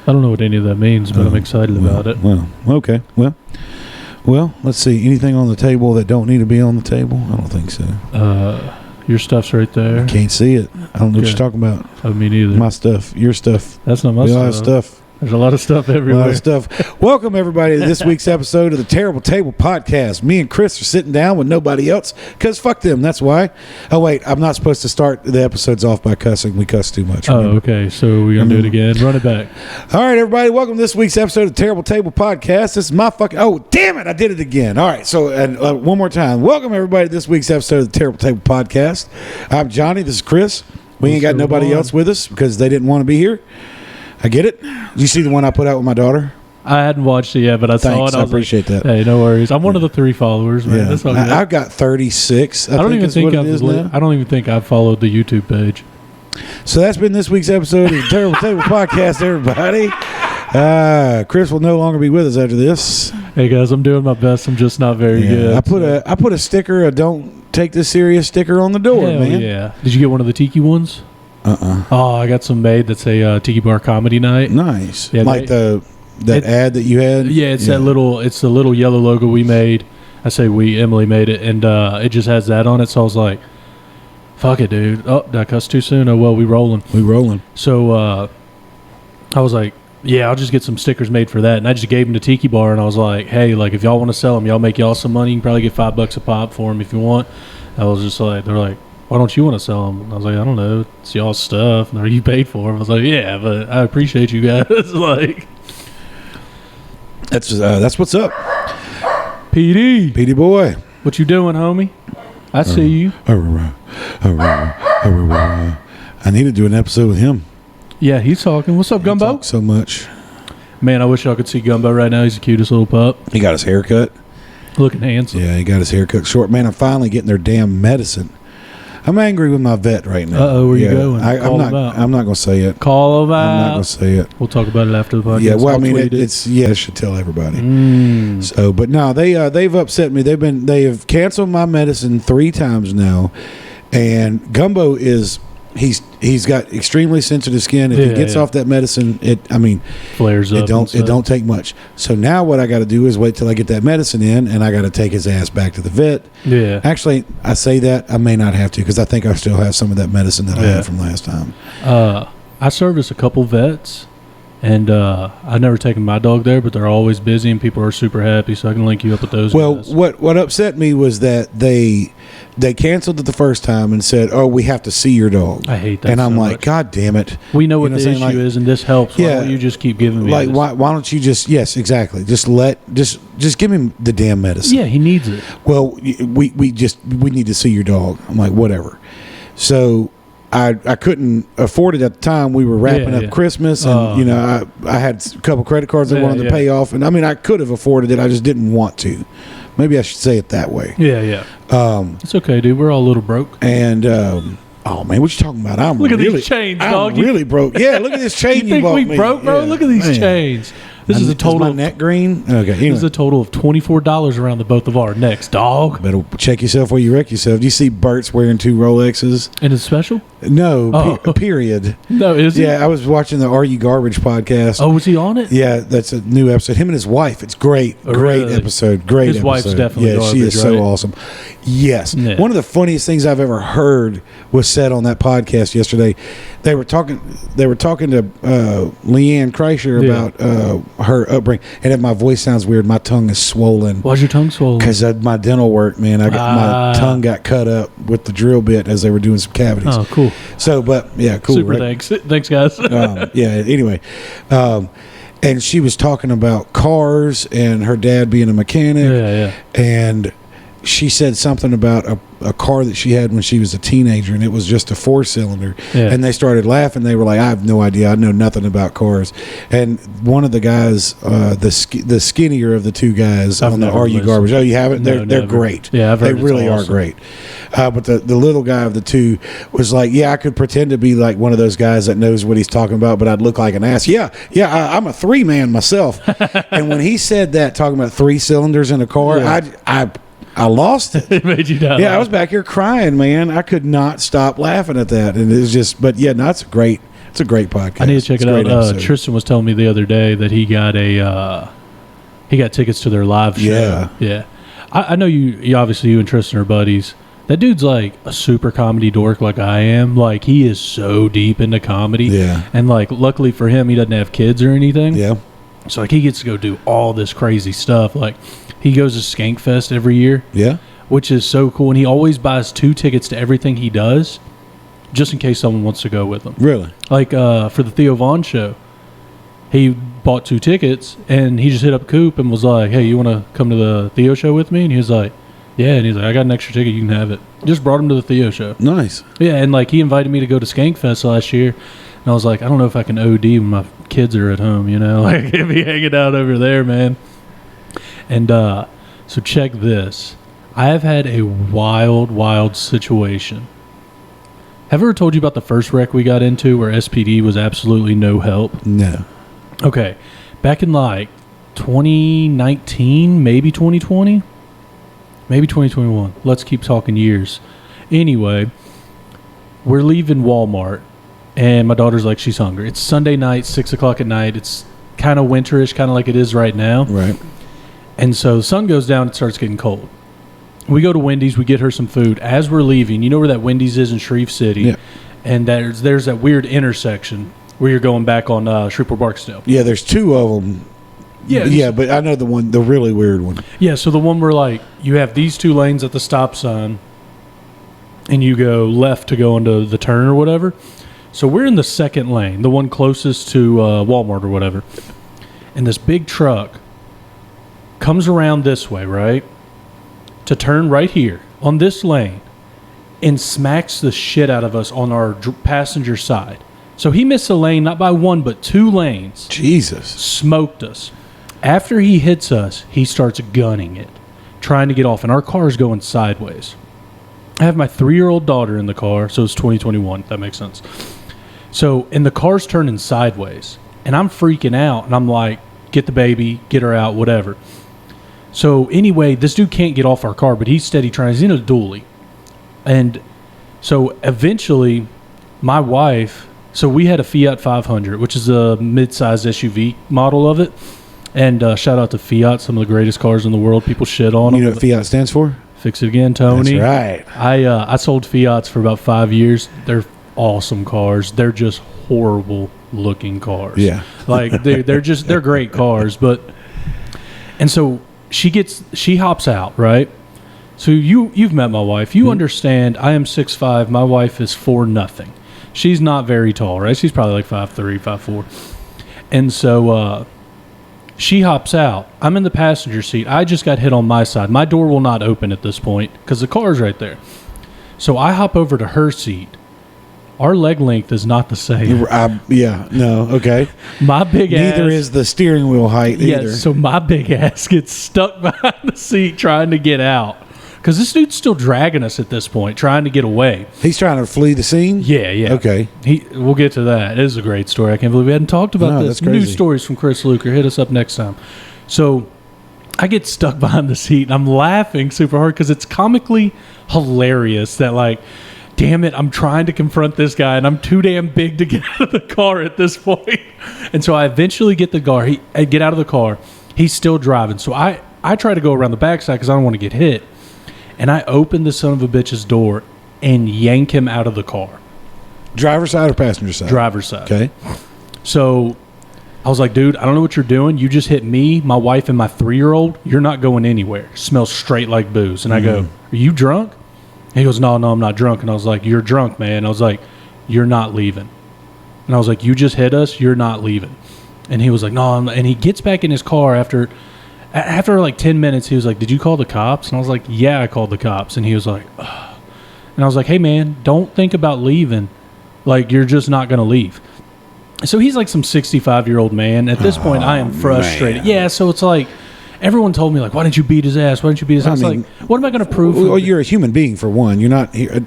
I don't know what any of that means, but I'm excited about it. Well, okay. Well, let's see. Anything on the table that don't need to be on the table? I don't think so. Your stuff's right there. Can't see it. I don't know what you're talking about. Me neither. My stuff. Your stuff. That's not my stuff. A lot of stuff. There's a lot of stuff everywhere. A lot of stuff. Welcome, everybody, to this week's episode of the Terrible Table Podcast. Me and Chris are sitting down with nobody else because fuck them. That's why. Oh, wait. I'm not supposed to start the episodes off by cussing. We cuss too much. Remember? Oh, okay. So we're going to do it again. Run it back. All right, everybody. Welcome to this week's episode of the Terrible Table Podcast. This is my fucking... Oh, damn it. I did it again. All right. So, one more time. Welcome, everybody, to this week's episode of the Terrible Table Podcast. I'm Johnny. This is Chris. We ain't got nobody else with us because they didn't want to be here. I get it. Did you see the one I put out with my daughter? I hadn't watched it yet, but I saw it. I appreciate that. Hey, no worries. I'm one of the 3 followers, man. Yeah. That's all good. I've got 36. I don't even think I've followed the YouTube page. So that's been this week's episode of the Terrible Table Podcast, everybody. Chris will no longer be with us after this. Hey guys, I'm doing my best. I'm just not very good. I put a sticker, a "Don't Take This Serious" sticker on the door, man. Yeah. Did you get one of the tiki ones? Oh, I got some made that say Tiki Bar Comedy Night. Nice. Yeah, like that ad that you had? Yeah, it's the little yellow logo we made. I say we, Emily made it, and it just has that on it, so I was like, fuck it, dude. Oh, did I cuss too soon? Oh, well, we rolling. So I was like, yeah, I'll just get some stickers made for that, and I just gave them to Tiki Bar, and I was like, hey, like, if y'all want to sell them, y'all make y'all some money. You can probably get $5 a pop for them if you want. I was just like, they're like, why don't you want to sell them? And I was like, I don't know. It's y'all's stuff. And you paid for them. I was like, yeah, but I appreciate you guys. Like, that's what's up. PD boy. What you doing, homie? I see you. I need to do an episode with him. Yeah, he's talking. What's up, Gumbo? So much. Man, I wish y'all could see Gumbo right now. He's the cutest little pup. He got his hair cut. Looking handsome. Yeah, he got his hair cut short. Man, I'm finally getting their damn medicine. I'm angry with my vet right now. Where you going? I'm not going to say it. Call him out. I'm not going to say it. We'll talk about it after the podcast. Yeah, well, I mean, I should tell everybody. So, but no, they've upset me. They have canceled my medicine 3 times now, and Gumbo is he's got extremely sensitive skin. If he gets off that medicine, flares up. It don't take much. So now what I got to do is wait till I get that medicine in, and I got to take his ass back to the vet. Yeah. Actually, I say that I may not have to because I think I still have some of that medicine that I had from last time. I service a couple vets, and I've never taken my dog there, but they're always busy, and people are super happy. So I can link you up with those. Well, guys. what upset me was that they canceled it the first time and said, "Oh, we have to see your dog." I hate that. And I'm so like, much. God damn it! We know what the issue is, and this helps. Why don't you just keep giving me like this? Why don't you just exactly just give him the damn medicine? Yeah, he needs it. Well, we need to see your dog. I'm like, whatever. So I couldn't afford it at the time. We were wrapping up Christmas, and I had a couple credit cards I wanted to pay off, and I could have afforded it. I just didn't want to. Maybe I should say it that way. Yeah. It's okay, dude. We're all a little broke. And oh man, what you talking about? Look at these chains, dog. I'm really broke. Yeah, look at this chain you bought me. You think we broke, bro? Yeah, look at these chains. This is a total. Is my neck green? Okay. Anyway. This is a total of $24 around the both of our necks, dog. Better check yourself where you wreck yourself. Do you see Bert's wearing 2 Rolexes? And it's special? No, period. No, is he? Yeah, I was watching the Are You Garbage podcast. Oh, was he on it? Yeah, that's a new episode. Him and his wife. It's great. Great episode. Great episode. His wife's definitely garbage, she is so awesome. Yes. Yeah. One of the funniest things I've ever heard was said on that podcast yesterday. They were talking to Leanne Kreischer about her upbringing. And if my voice sounds weird, my tongue is swollen. Why's your tongue swollen? Because of my dental work, man. My tongue got cut up with the drill bit as they were doing some cavities. Oh, cool. So, but yeah, cool. Super, right? Thanks, guys. Anyway. And she was talking about cars and her dad being a mechanic. Yeah. And she said something about a car that she had when she was a teenager, and it was just a 4-cylinder. Yeah. And they started laughing. They were like, I have no idea. I know nothing about cars. And one of the guys, the skinnier of the 2 guys on the Are You Garbage? Oh, you haven't? They're great. Yeah, I've heard they really are great. But the little guy of the 2 was like, yeah, I could pretend to be like one of those guys that knows what he's talking about, but I'd look like an ass. Yeah, I'm a 3-man myself. And when he said that, talking about 3 cylinders in a car, I lost it. It made you die. Yeah, I was back here crying, man. I could not stop laughing at that. And it was just, but yeah, no, it's a great It's a great podcast. I need to check It's it a great out. episode. Tristan was telling me the other day that he got tickets to their live show. Yeah. I know you obviously, you and Tristan are buddies. That dude's like a super comedy dork like I am. Like, he is so deep into comedy. Yeah. And, like, luckily for him, he doesn't have kids or anything. Yeah. So, like, he gets to go do all this crazy stuff. Like, he goes to Skankfest every year. Yeah. Which is so cool. And he always buys 2 tickets to everything he does, just in case someone wants to go with him. Really? Like, for the Theo Vaughn show, he bought 2 tickets, and he just hit up Coop and was like, hey, you want to come to the Theo show with me? And he was like, yeah. And he's like, I got an extra ticket. You can have it. Just brought him to the Theo show. Nice. Yeah, and, like, he invited me to go to Skankfest last year. And I was like, I don't know if I can OD when my kids are at home, you know? Like, he'd be hanging out over there, man. And so check this. I have had a wild situation. Have I ever told you about the first wreck we got into where SPD was absolutely no help? No. Okay. Back in, like, 2019, maybe 2020? Maybe 2021. Let's keep talking years. Anyway, we're leaving Walmart, and my daughter's like, she's hungry. It's Sunday night, 6 o'clock at night. It's kind of winterish, kind of like it is right now. Right. And so the sun goes down, it starts getting cold. We go to Wendy's, we get her some food. As we're leaving, you know where that Wendy's is in Shreve City? Yeah. And there's that weird intersection where you're going back on Shreveport Barksdale. Yeah, there's 2 of them. Yeah, but I know the really weird one. Yeah, so the one where, like, you have these 2 lanes at the stop sign, and you go left to go into the turn or whatever. So we're in the second lane, the one closest to Walmart or whatever. And this big truck comes around this way, right, to turn right here on this lane and smacks the shit out of us on our passenger side. So he missed a lane, not by 1, but 2 lanes. Jesus. Smoked us. After he hits us, he starts gunning it, trying to get off, and our car is going sideways. I have my 3-year-old daughter in the car, so it's 2021, if that makes sense. So, and the car's turning sideways, and I'm freaking out, and I'm like, get the baby, get her out, whatever. So, anyway, this dude can't get off our car, but he's steady trying. He's in a dually. And so, eventually, my wife, so we had a Fiat 500, which is a mid-sized SUV model of it. And shout out to Fiat, some of the greatest cars in the world. People shit on them. You know what Fiat stands for? Fix it again, Tony. That's right. I sold Fiats for about 5 years. They're awesome cars. They're just horrible looking cars. Yeah. Like they're great cars, but and so she hops out, right? So you've met my wife. You understand I am 6'5", my wife is 4'0". She's not very tall, right? She's probably like 5'3", 5'4". And so she hops out. I'm in the passenger seat. I just got hit on my side. My door will not open at this point because the car's right there. So I hop over to her seat. Our leg length is not the same. Okay. My big ass. Neither is the steering wheel height either. So my big ass gets stuck behind the seat trying to get out. Because this dude's still dragging us at this point, trying to get away. He's trying to flee the scene? Yeah. Okay. We'll get to that. It is a great story. I can't believe we hadn't talked about this. That's crazy. New stories from Chris Luker. Hit us up next time. So I get stuck behind the seat, and I'm laughing super hard because it's comically hilarious that, like, damn it, I'm trying to confront this guy, and I'm too damn big to get out of the car at this point. And so I eventually get get out of the car. He's still driving. So I try to go around the backside because I don't want to get hit. And I open the son of a bitch's door and yank him out of the car. Driver's side or passenger side? Driver's side. Okay. So I was like, dude, I don't know what you're doing. You just hit me, my wife, and my 3-year-old. You're not going anywhere. Smells straight like booze. And I go, are you drunk? And he goes, no, I'm not drunk. And I was like, you're drunk, man. I was like, you're not leaving. And I was like, you just hit us. You're not leaving. And he was like, no. And he gets back in his car after like 10 minutes. He was like, did you call the cops? And I was like, yeah, I called the cops. And he was like, ugh. And I was like, hey, man, don't think about leaving. Like, you're just not going to leave. So he's like some 65-year-old man. At this point, I am frustrated. Man. Yeah, so it's like, everyone told me, like, why didn't you beat his ass? Why didn't you beat his ass? I mean, like, what am I going to prove? Well, you're a human being, for one. You're not here.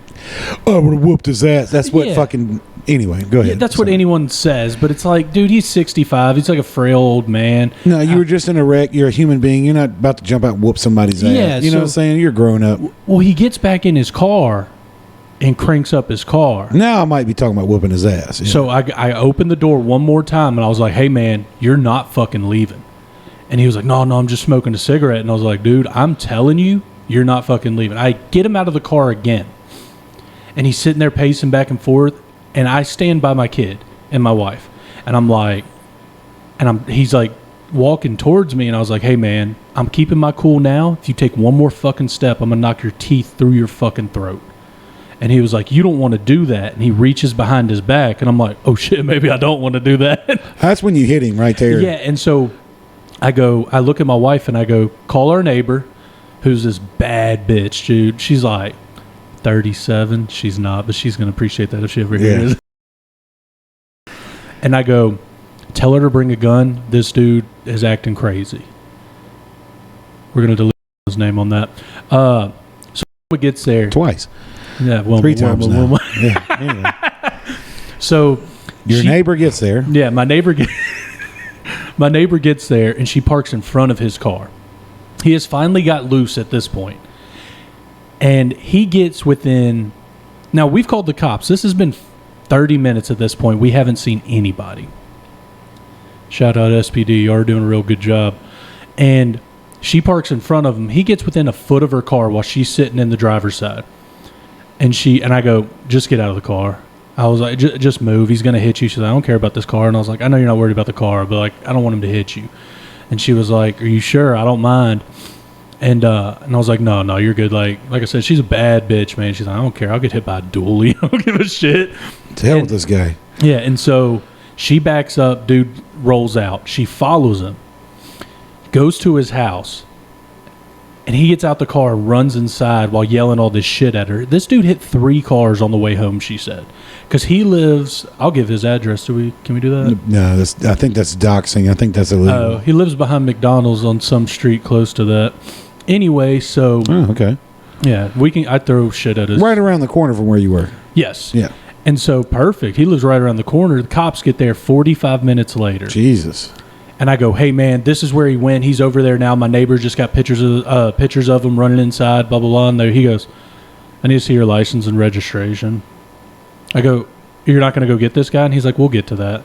Oh, I would have whooped his ass. That's what fucking... Anyway, go ahead. Yeah, that's what anyone says, but it's like, dude, he's 65. He's like a frail old man. No, you were just in a wreck. You're a human being. You're not about to jump out and whoop somebody's ass. You know what I'm saying? You're grown up. Well, he gets back in his car, and cranks up his car. Now I might be talking about whooping his ass. Yeah. So I opened the door one more time, and I was like, hey, man, you're not fucking leaving. And he was like, no, I'm just smoking a cigarette. And I was like, dude, I'm telling you, you're not fucking leaving. I get him out of the car again. And he's sitting there pacing back and forth. And I stand by my kid and my wife. And I'm like, he's like walking towards me. And I was like, hey, man, I'm keeping my cool now. If you take one more fucking step, I'm going to knock your teeth through your fucking throat. And he was like, you don't want to do that. And he reaches behind his back. And I'm like, oh, shit, maybe I don't want to do that. That's when you hit him right there. Yeah. And so I look at my wife and I go, call our neighbor, who's this bad bitch, dude. She's like 37. She's not, but she's going to appreciate that if she ever hears it. And I go, tell her to bring a gun. This dude is acting crazy. We're going to delete his name on that. So when it gets there. Twice. Yeah, well, 3 times now. Yeah, anyway. So your neighbor gets there. Yeah, my neighbor gets there, and she parks in front of his car. He has finally got loose at this point. And he gets within... Now, we've called the cops. This has been 30 minutes at this point. We haven't seen anybody. Shout out SPD. You are doing a real good job. And she parks in front of him. He gets within a foot of her car while she's sitting in the driver's side. And I go, just get out of the car. I was like, just move. He's going to hit you. She's like, I don't care about this car. And I was like, I know you're not worried about the car, but like, I don't want him to hit you. And she was like, are you sure? I don't mind. And I was like, no, you're good. Like I said, she's a bad bitch, man. She's like, I don't care. I'll get hit by a dually. I don't give a shit. To hell with this guy. Yeah. And so she backs up. Dude rolls out. She follows him, goes to his house. And he gets out the car, runs inside while yelling all this shit at her. This dude hit 3 cars on the way home, she said. Because he lives... I'll give his address. Can we do that? No, I think that's doxing. I think that's illegal. Oh, he lives behind McDonald's on some street close to that. Anyway, so... Oh, okay. Yeah, I throw shit at us. Right around the corner from where you were. Yes. Yeah. And so, perfect. He lives right around the corner. The cops get there 45 minutes later. Jesus. And I go, hey, man, this is where he went. He's over there now. My neighbor just got pictures of him running inside, blah, blah, blah. And he goes, I need to see your license and registration. I go, you're not going to go get this guy? And he's like, we'll get to that.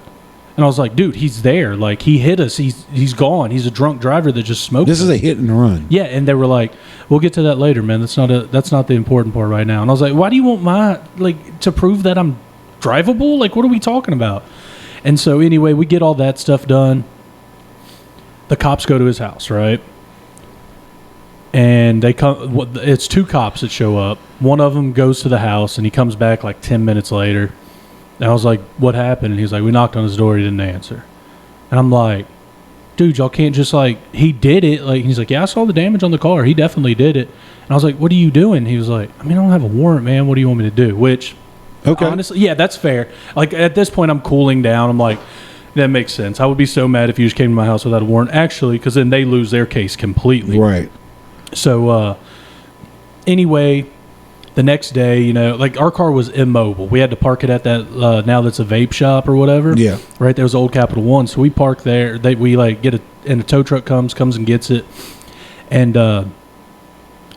And I was like, dude, he's there. Like, he hit us. He's gone. He's a drunk driver that just smoked. This is a hit and run. Yeah, and they were like, we'll get to that later, man. That's not the important part right now. And I was like, why do you want to prove that I'm drivable? Like, what are we talking about? And so, anyway, we get all that stuff done. The cops go to his house, right? And they come. It's 2 cops that show up. One of them goes to the house, and he comes back like 10 minutes later. And I was like, what happened? And he's like, we knocked on his door. He didn't answer. And I'm like, dude, y'all can't just he did it. Like, he's like, yeah, I saw the damage on the car. He definitely did it. And I was like, what are you doing? He was like, I mean, I don't have a warrant, man. What do you want me to do? Which, okay, honestly, yeah, that's fair. Like, at this point, I'm cooling down. I'm like, that makes sense. I would be so mad if you just came to my house without a warrant, actually, because then they lose their case completely. Right. So, anyway, the next day, our car was immobile. We had to park it at that, now that's a vape shop or whatever. Yeah. Right there was Old Capital One. So we park there. We get and a tow truck comes and gets it. And the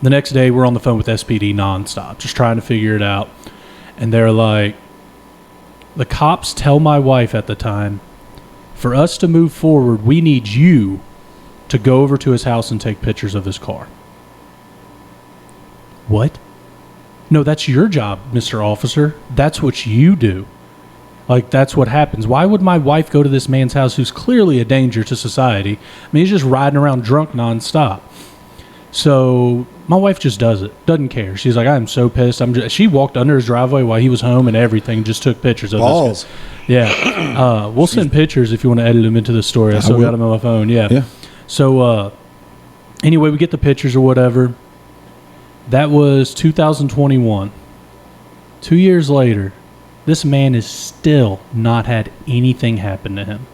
next day, we're on the phone with SPD nonstop, just trying to figure it out. And they're like, the cops tell my wife at the time, for us to move forward, we need you to go over to his house and take pictures of his car. What? No, that's your job, Mr. Officer. That's what you do. Like, that's what happens. Why would my wife go to this man's house who's clearly a danger to society? I mean, he's just riding around drunk nonstop. So my wife just does it. Doesn't care. She's like, I'm so pissed. She walked under his driveway while he was home and everything. Just took pictures of balls. This. Yeah. We'll send pictures if you want to edit them into the story. I still got them on my phone. Yeah. So anyway, we get the pictures or whatever. That was 2021. 2 years later, this man has still not had anything happen to him.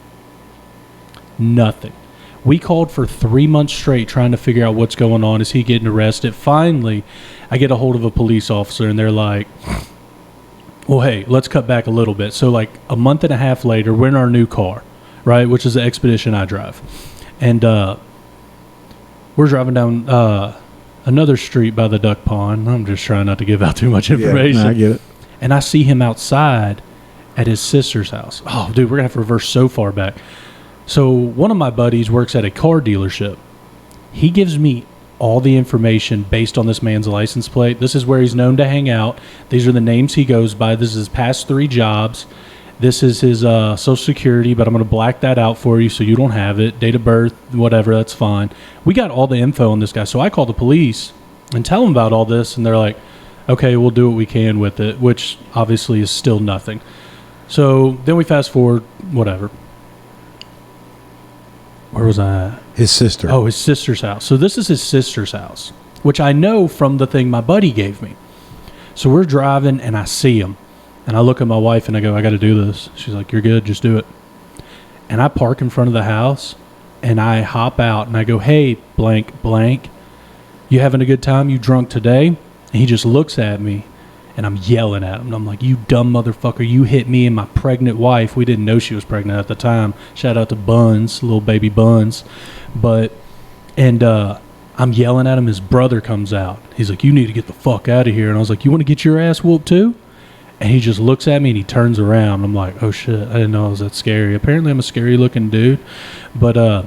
Nothing. We called for 3 months straight trying to figure out what's going on. Is he getting arrested? Finally, I get a hold of a police officer, and they're like, well, hey, let's cut back a little bit. So, like, a month and a half later, we're in our new car, right, which is the Expedition I drive. And we're driving down another street by the duck pond. I'm just trying not to give out too much information. Yeah, no, I get it. And I see him outside at his sister's house. Oh, dude, we're going to have to reverse so far back. So one of my buddies works at a car dealership. He gives me all the information based on this man's license plate. This is where he's known to hang out. These are the names he goes by. This is his past 3 jobs. This is his Social Security, but I'm going to black that out for you so you don't have it. Date of birth, whatever, that's fine. We got all the info on this guy. So I call the police and tell them about all this, and they're like, okay, we'll do what we can with it, which obviously is still nothing. So then we fast forward, whatever. Where was I at? His sister. Oh, his sister's house. So this is his sister's house, which I know from the thing my buddy gave me. So we're driving, and I see him. And I look at my wife, and I go, I got to do this. She's like, you're good, just do it. And I park in front of the house, and I hop out, and I go, hey, blank, blank, you having a good time? You drunk today? And he just looks at me, and I'm yelling at him. And I'm like, you dumb motherfucker, you hit me and my pregnant wife. We didn't know she was pregnant at the time. Shout out to Buns, little baby Buns. I'm yelling at him. His brother comes out. He's like, you need to get the fuck out of here. And I was like, you want to get your ass whooped too? And he just looks at me and he turns around. I'm like, oh shit, I didn't know I was that scary. Apparently I'm a scary looking dude. But and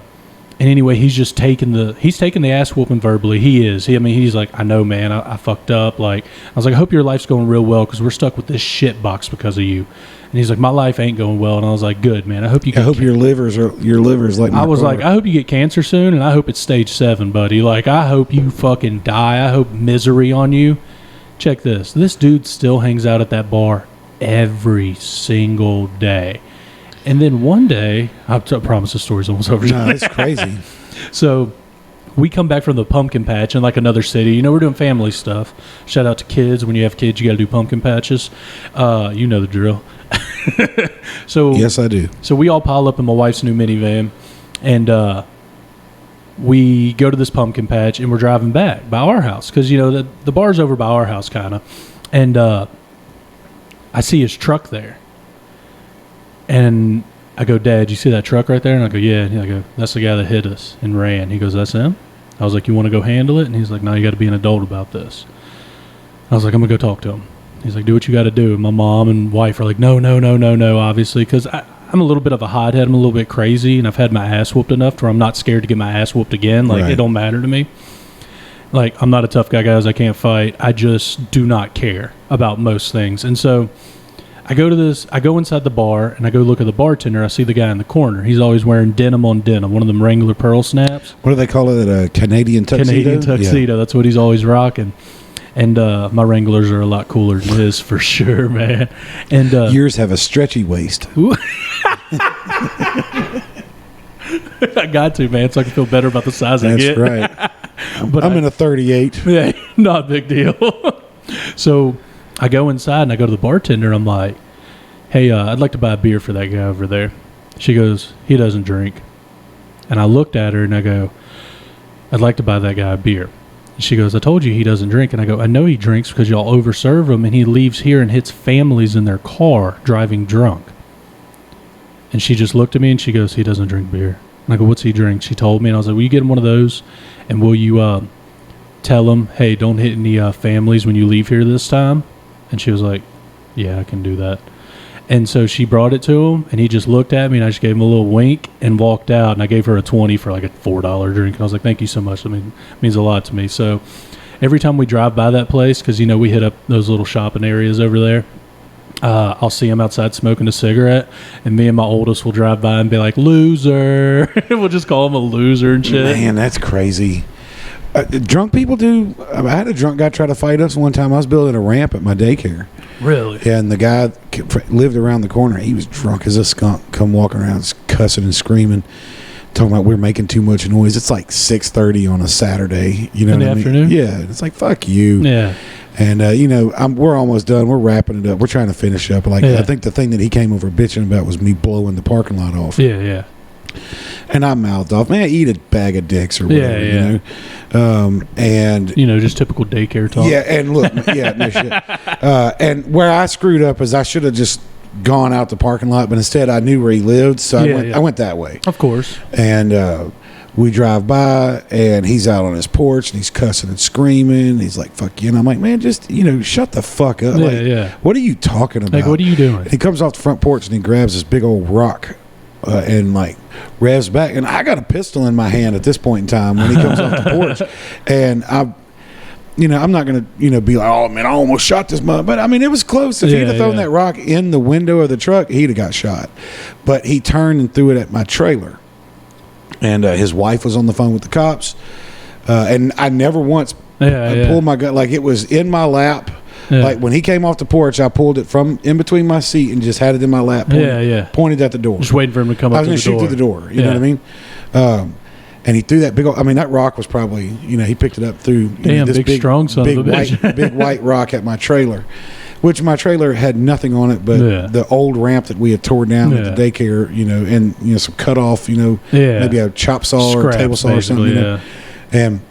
anyway, he's just taking the ass whooping verbally. He's like, I know, man, I fucked up. Like, I was like, I hope your life's going real well because we're stuck with this shit box because of you. And he's like, my life ain't going well. And I was like, good, man. I hope your liver's like my I was car. like, I hope you get cancer soon, and I hope it's stage 7, buddy. Like, I hope you fucking die. I hope misery on you. Check this. This dude still hangs out at that bar every single day. And then one day, I promise the story's almost over. No, it's crazy. So we come back from the pumpkin patch in like another city. You know, we're doing family stuff. Shout out to kids. When you have kids, you got to do pumpkin patches. You know the drill. So yes, I do. So we all pile up in my wife's new minivan, and we go to this pumpkin patch, and we're driving back by our house because, you know, the bar's over by our house kind of. And I see his truck there. And I go, Dad, you see that truck right there? And I go, yeah. And I go, that's the guy that hit us and ran. He goes, that's him? I was like, you want to go handle it? And he's like, no, you got to be an adult about this. I was like, I'm going to go talk to him. He's like, do what you got to do. And my mom and wife are like, no, obviously, because I'm a little bit of a hothead. I'm a little bit crazy, and I've had my ass whooped enough to where I'm not scared to get my ass whooped again. Like, It don't matter to me. Like, I'm not a tough guy, guys. I can't fight. I just do not care about most things. And so I go inside the bar, and I go look at the bartender. I see the guy in the corner. He's always wearing denim on denim, one of them Wrangler pearl snaps. What do they call it? A Canadian tuxedo? Canadian tuxedo. Yeah. That's what he's always rocking. And my Wranglers are a lot cooler than his, for sure, man. And yours have a stretchy waist. I got to, man, so I can feel better about the size I get. That's right. But I'm in a 38. Yeah, not a big deal. So I go inside, and I go to the bartender, and I'm like, hey, I'd like to buy a beer for that guy over there. She goes, he doesn't drink. And I looked at her, and I go, I'd like to buy that guy a beer. And she goes, I told you he doesn't drink. And I go, I know he drinks because y'all overserve him, and he leaves here and hits families in their car driving drunk. And she just looked at me, and she goes, he doesn't drink beer. And I go, what's he drink? She told me, and I was like, will you get him one of those? And will you tell him, hey, don't hit any families when you leave here this time? And she was like, yeah, I can do that. And so she brought it to him, and he just looked at me, and I just gave him a little wink and walked out. And I gave her a $20 for like a $4 drink. And I was like, thank you so much. I mean, it means a lot to me. So every time we drive by that place, because, you know, we hit up those little shopping areas over there, I'll see him outside smoking a cigarette, and me and my oldest will drive by and be like, loser. We'll just call him a loser and shit. Man, that's crazy. Drunk people do. I had a drunk guy try to fight us one time. I was building a ramp at my daycare. Really? Yeah, and the guy lived around the corner. He was drunk as a skunk, come walking around cussing and screaming, talking about we're making too much noise. It's like 6:30 on a Saturday. You know in what the I mean? afternoon? Yeah, it's like, fuck you. Yeah. And, you know, we're almost done. We're wrapping it up. We're trying to finish up. Like, yeah. I think the thing that he came over bitching about was me blowing the parking lot off. Yeah, yeah. And I mouthed off, man, eat a bag of dicks or whatever, yeah. you know? And, you know, just typical daycare talk. Yeah, and look, yeah, no shit. And where I screwed up is I should have just gone out the parking lot, but instead I knew where he lived, so I went that way. Of course. And we drive by, and he's out on his porch, and he's cussing and screaming. He's like, fuck you. And I'm like, man, just, shut the fuck up. Yeah, like, yeah. What are you talking about? Like, what are you doing? And he comes off the front porch, and he grabs this big old rock and, like, revs back. And I got a pistol in my hand at this point in time when he comes off the porch. And I'm not going to, be like, oh, man, I almost shot this mother. But, I mean, it was close. If he'd have thrown that rock in the window of the truck, he'd have got shot. But he turned and threw it at my trailer. And his wife was on the phone with the cops. And I never once pulled my gun. Like, it was in my lap. Yeah. Like, when he came off the porch, I pulled it from in between my seat and just had it in my lap. Pointed at the door. Just waiting for him to come up to the door. I was going to shoot through the door. You know what I mean? And he threw that big old, that rock was probably, he picked it up through this big strong son of a bitch. big white rock at my trailer, which my trailer had nothing on it but the old ramp that we had tore down at the daycare, and, some cut off, maybe a chop saw Scraps, or a table saw or something, and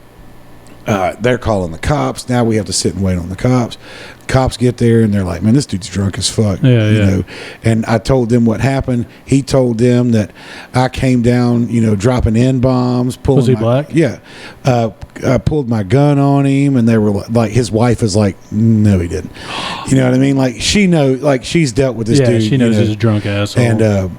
they're calling the cops. Now we have to sit and wait on the cops. Cops get there and they're like, man, this dude's drunk as fuck. You know. And I told them what happened. He told them that I came down, dropping N-bombs. Was he black? Yeah. I pulled my gun on him, and they were like, his wife is like, no, he didn't. You know what I mean? Like, she's dealt with this dude. She knows he's a drunk asshole. And,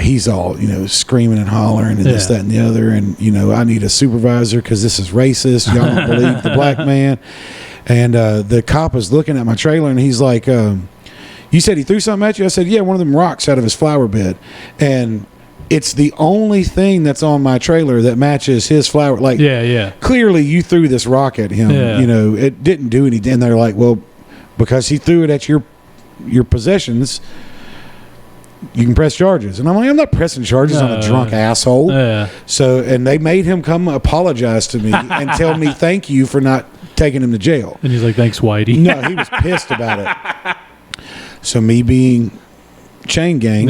he's all, screaming and hollering and this, that, and the other. And, I need a supervisor because this is racist. Y'all don't believe the black man. And the cop is looking at my trailer, and he's like, you said he threw something at you? I said, yeah, one of them rocks out of his flower bed. And it's the only thing that's on my trailer that matches his flower. Like, clearly you threw this rock at him. It didn't do anything. And they're like, well, because he threw it at your possessions, you can press charges. And I'm like, I'm not pressing charges on a drunk asshole. So, and they made him come apologize to me and tell me thank you for not taking him to jail. And he's like, thanks, Whitey. No, he was pissed about it. So me being chain gang,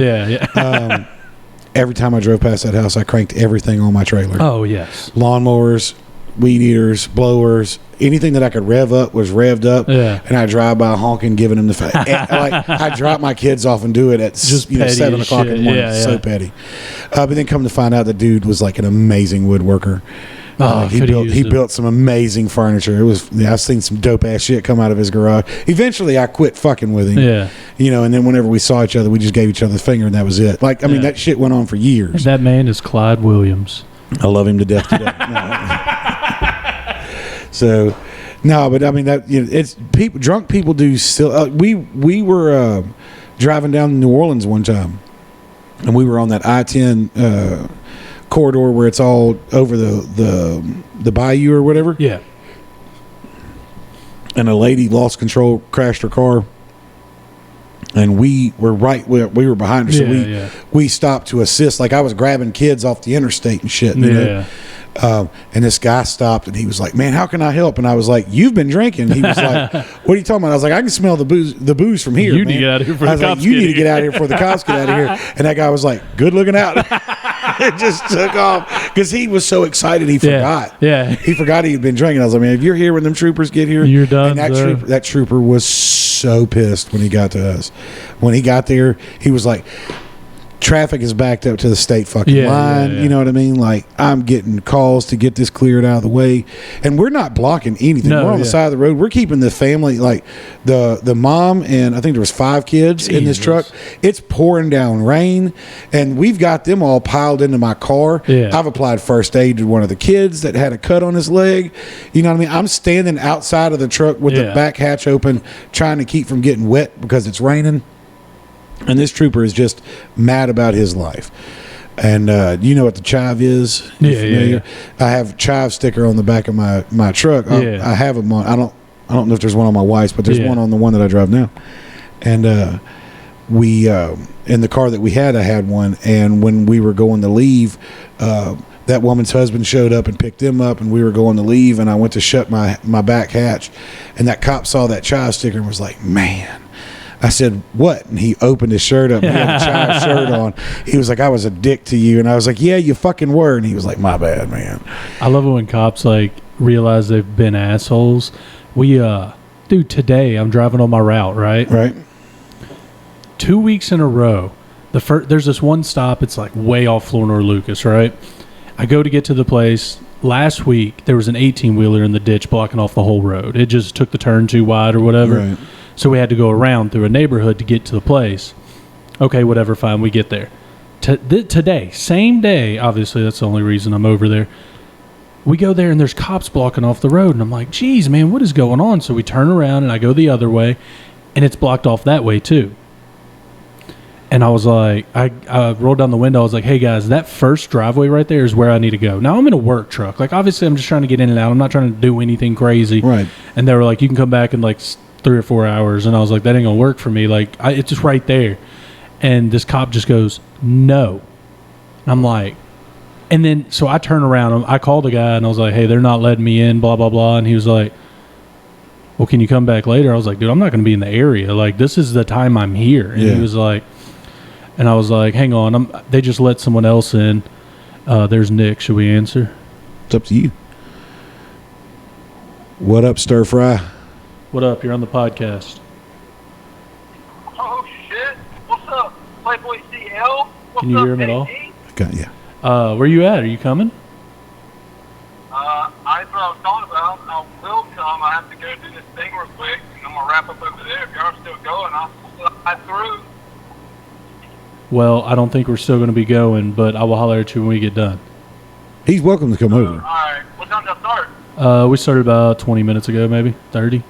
every time I drove past that house, I cranked everything on my trailer. Oh, yes. Lawnmowers, weed eaters, blowers, anything that I could rev up was revved up. And I drive by honking, giving them the I drop my kids off and do it at just 7 o'clock in the morning. So petty. But then come to find out the dude was like an amazing woodworker. He built some amazing furniture. It was I've seen some dope ass shit come out of his garage. Eventually, I quit fucking with him. And then whenever we saw each other, we just gave each other the finger, and that was it. Like, I mean, that shit went on for years. That man is Clyde Williams. I love him to death today. So, no, but I mean that it's people. Drunk people do still. We were driving down to New Orleans one time, and we were on that I-10 corridor where it's all over the bayou or whatever. Yeah. And a lady lost control, crashed her car, and we were we were behind her, so we stopped to assist. Like, I was grabbing kids off the interstate and shit. You know? And this guy stopped, and he was like, man, how can I help? And I was like, you've been drinking. He was like, what are you talking about? I was like, I can smell the booze from here. You need to get out of here before the cops you need to get out of here before the cops get out of here. And that guy was like, good looking out. It just took off because he was so excited he forgot. He forgot he had been drinking. I was like, man, if you're here when them troopers get here, you're done. And that trooper was so pissed when he got to us. When he got there, he was like, traffic is backed up to the state fucking line. You know what I mean? Like, I'm getting calls to get this cleared out of the way, and we're not blocking anything. We're on the side of the road. We're keeping the family, like the mom, and I think there was 5 kids in this truck. It's pouring down rain, and we've got them all piled into my car. I've applied first aid to one of the kids that had a cut on his leg. You know what I mean? I'm standing outside of the truck with the back hatch open, trying to keep from getting wet because it's raining. And this trooper is just mad about his life. And you know what the chive is? Familiar? I have chive sticker on the back of my truck. I have them on. I don't know if there's one on my wife's, but there's one on the one that I drive now. And we in the car that we had, I had one. And when we were going to leave, that woman's husband showed up and picked them up, and we were going to leave. And I went to shut my back hatch, and that cop saw that chive sticker and was like, man. I said, what? And he opened his shirt up. He had a chive shirt on. He was like, I was a dick to you. And I was like, yeah, you fucking were. And he was like, my bad, man. I love it when cops, like, realize they've been assholes. Dude, today I'm driving on my route, right? Right. 2 weeks in a row, there's this one stop. It's, like, way off Flournoy Lucas, right? I go to get to the place. Last week, there was an 18-wheeler in the ditch blocking off the whole road. It just took the turn too wide or whatever. Right. So we had to go around through a neighborhood to get to the place. Okay, whatever, fine, we get there. Today, same day, obviously that's the only reason I'm over there. We go there and there's cops blocking off the road. And I'm like, geez, man, what is going on? So we turn around and I go the other way and it's blocked off that way too. And I was like, I rolled down the window. I was like, hey, guys, that first driveway right there is where I need to go. Now, I'm in a work truck. Like, obviously, I'm just trying to get in and out. I'm not trying to do anything crazy. Right. And they were like, you can come back in like 3 or 4 hours. And I was like, that ain't going to work for me. Like, it's just right there. And this cop just goes, no. And I'm like, and then, so I turn around. I called the guy, and I was like, hey, they're not letting me in, blah, blah, blah. And he was like, well, can you come back later? I was like, dude, I'm not going to be in the area. Like, this is the time I'm here. And he was like, and I was like, hang on, they just let someone else in. There's Nick. Should we answer? It's up to you. What up, Stir Fry? What up? You're on the podcast. Oh, shit. What's up, Playboy CL? What's Can you up, hear him at all? Got you. Where you at? Are you coming? That's what I was talking about. I will come. I have to go do this thing real quick, and I'm going to wrap up over there. If y'all are still going, I'll slide through. Well, I don't think we're still going to be going, but I will holler at you when we get done. He's welcome to come over. All right. What time did I start? We started about 20 minutes ago, maybe 30.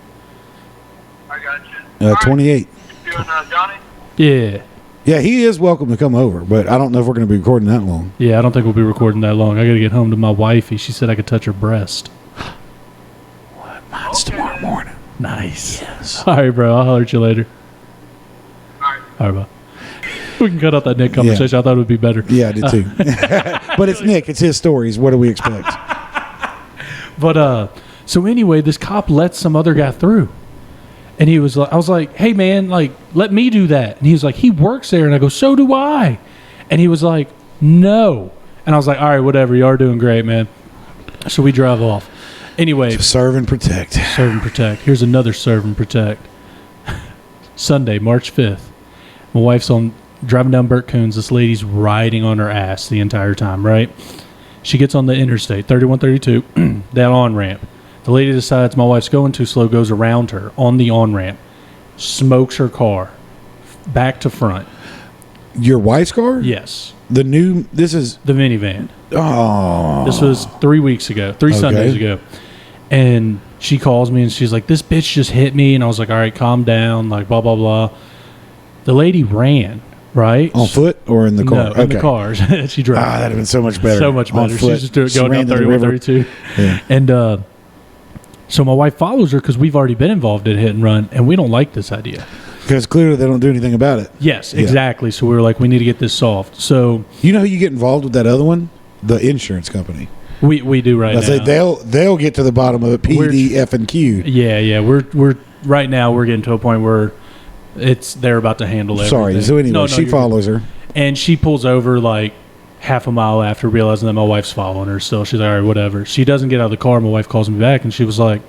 I got you. All 28. You doing, Johnny? Yeah. Yeah, he is welcome to come over, but I don't know if we're going to be recording that long. Yeah, I don't think we'll be recording that long. I got to get home to my wifey. She said I could touch her breast. Mine's tomorrow morning. Nice. Yes. All right, bro. I'll holler at you later. All right. All right, bye. We can cut out that Nick conversation. I thought it would be better. Yeah, I did too. But it's Nick. It's his stories. What do we expect? But so anyway, this cop let some other guy through, and he was like, I was like, hey man, like let me do that. And he was like, he works there, and I go, so do I. And he was like, no. And I was like, all right, whatever. You are doing great, man. So we drive off. Anyway, Serve and protect. serve and protect. Here's another serve and protect. Sunday, March 5th. My wife's driving down Burt Coons. This lady's riding on her ass the entire time, right? She gets on the interstate, 3132, that on-ramp. The lady decides my wife's going too slow, goes around her on the on-ramp, smokes her car, back to front. Your wife's car? Yes. This is... The minivan. Oh. This was 3 weeks ago, three Sundays ago. And she calls me and she's like, this bitch just hit me. And I was like, all right, calm down, like blah, blah, blah. The lady ran. Right? On foot or in the car? No, in the cars. She drove. That'd have been so much better. So much better. She's just going down 31, 32. Yeah. And so my wife follows her because we've already been involved in hit and run, and we don't like this idea. Because clearly they don't do anything about it. Yes, exactly. So we were like, we need to get this solved. So you know who you get involved with that other one? The insurance company. We do right now. Say they'll get to the bottom of it. P, D, F, and Q. Yeah. We're right now. We're getting to a point where they're about to handle everything. Sorry. So anyway, she follows her, and she pulls over like half a mile after realizing that my wife's following her. So she's like, all right, whatever. She doesn't get out of the car. My wife calls me back, and she was like,